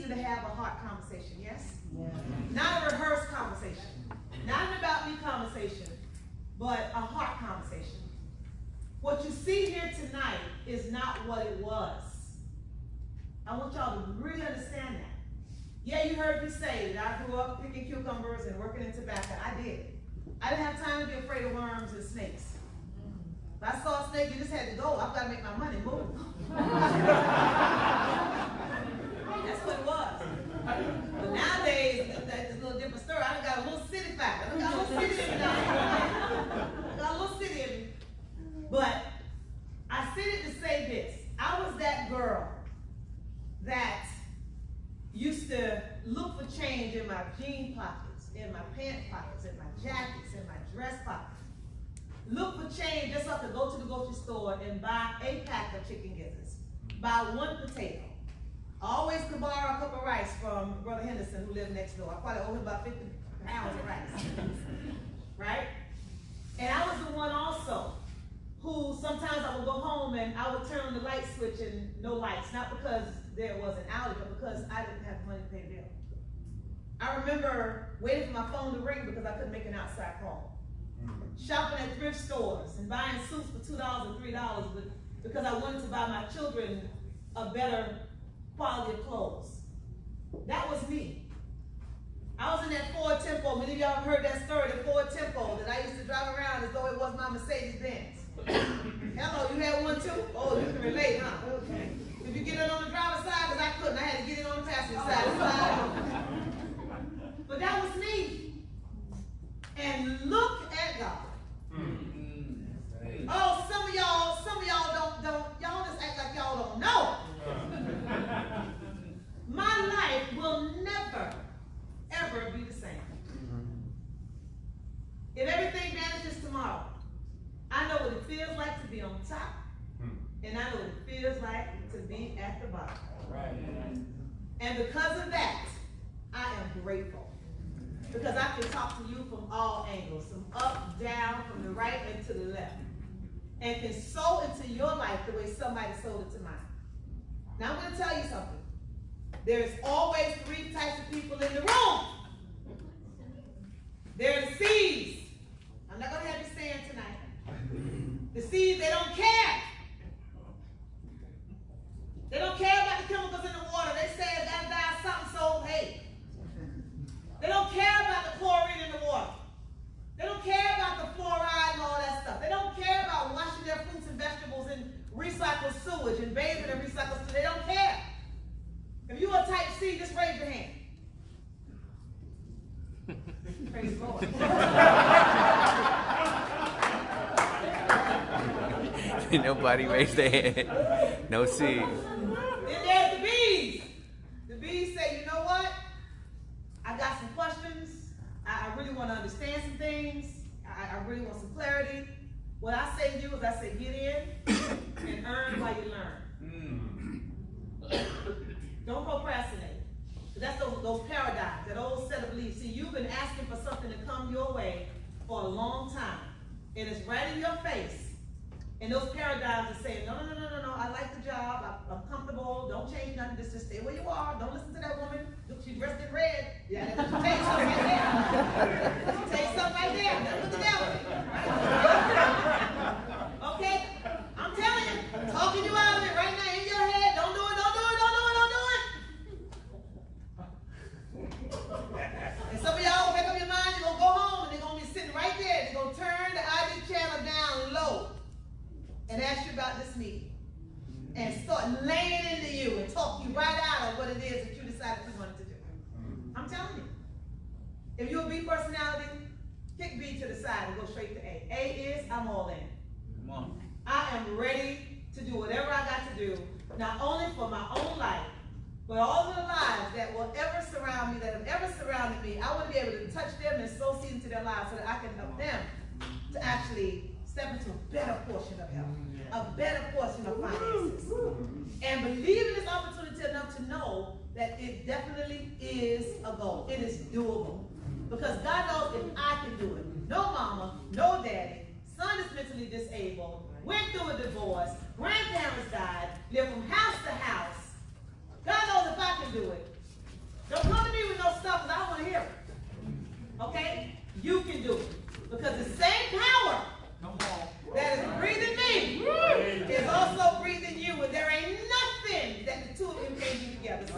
to have a heart conversation, yes? Yeah. Not a rehearsed conversation. Not an about me conversation, but a heart conversation. What you see here tonight is not what it was. I want y'all to really understand that. Yeah, you heard me say that I grew up picking cucumbers and working in tobacco. I did. I didn't have time to be afraid of worms and snakes. If I saw a snake, you just had to go. I've got to make my money move. That's what it was. But nowadays, it's a little different story. I got a little city factor. I got a little city in me now. I got a little city in me. But I said it to say this. I was that girl that used to look for change in my jean pockets, in my pant pockets, in my jackets, in my dress pockets. Look for change just up to go to the grocery store and buy a pack of chicken gizzards. Buy 1 potato. I always could borrow a cup of rice from Brother Henderson, who lived next door. I probably owe him about 50 pounds of rice. Right? And I was the one also who sometimes I would go home and I would turn on the light switch and no lights. Not because there was an outage, but because I didn't have money to pay the bill. I remember waiting for my phone to ring because I couldn't make an outside call. Shopping at thrift stores and buying suits for $2 and $3 because I wanted to buy my children a better quality of clothes. That was me. I was in that Ford Tempo. Many of y'all have heard that story, the Ford Tempo that I used to drive around as though it was my Mercedes-Benz. Hello, you had one too? Oh, you can relate, huh? Okay. Did you get it on the driver's side? Because I couldn't. I had to get it on the passenger side. But that was me. And look at God. Oh, some of y'all don't, y'all just act like y'all don't know. My life will never, ever be the same. If everything vanishes tomorrow, I know what it feels like to be on top, and I know what it feels like to be at the bottom. Right. And because of that, I am grateful. Because I can talk to you from all angles, from up, down, from the right, and to the left. And can sow into your life the way somebody sold it to mine. Now I'm going to tell you something. There's always 3 types of people in the room. There are the C's. I'm not going to have you stand tonight. The C's, they don't care. They don't care about the chemicals in the water. They say it got to die something, so hey. They don't care about the chlorine in the water. They don't care about the fluoride and all that stuff. They don't care about washing their fruits and vegetables in recycled sewage and bathing in recycled sewage. They don't care. If you're a type Nobody raised their hand. No C. Then there's the bees. The bees say, you know what? I got some questions. I really want to understand some things. I really want some clarity. What I say to you is I say get in and earn while you learn. Don't procrastinate. That's those paradigms, that old set of beliefs. See, you've been asking for something to come your way for a long time. And it's right in your face. And those paradigms are saying, no, I like the job, I'm comfortable, don't change nothing, just stay where you are, don't listen to that woman, look, she's dressed in red. Yeah, that's what you take something right there. You take something right there, that's what the devil is. Okay? I'm telling you, I'm talking you out of it right now in your head, don't do it. And some of y'all will make up your mind, you're going to go home and they're going to be sitting right there, they're going to turn the ID channel down low and ask you about this meeting and start laying into you and talk you right out of what it is that you decided you wanted to do. I'm telling you. If you're a B personality, kick B to the side and go straight to A. A is, I'm all in. Come on. I am ready to do whatever I got to do, not only for my own life, but all of the lives that will ever surround me, that have ever surrounded me. I want to be able to touch them and sow seed into their lives so that I can help them to actually step into a better portion of health, a better portion of finances. And believe in this opportunity enough to know that it definitely is a goal. It is doable. Because God knows if I can do it. No mama, no daddy, son is mentally disabled, went through a divorce, grandparents died, lived from house to house. God knows if I can do it. Don't come to me with no stuff because I don't want to hear it. Okay? You can do it. Because the same power that is breathing me is also breathing you, and there ain't nothing that the two of you can do together. So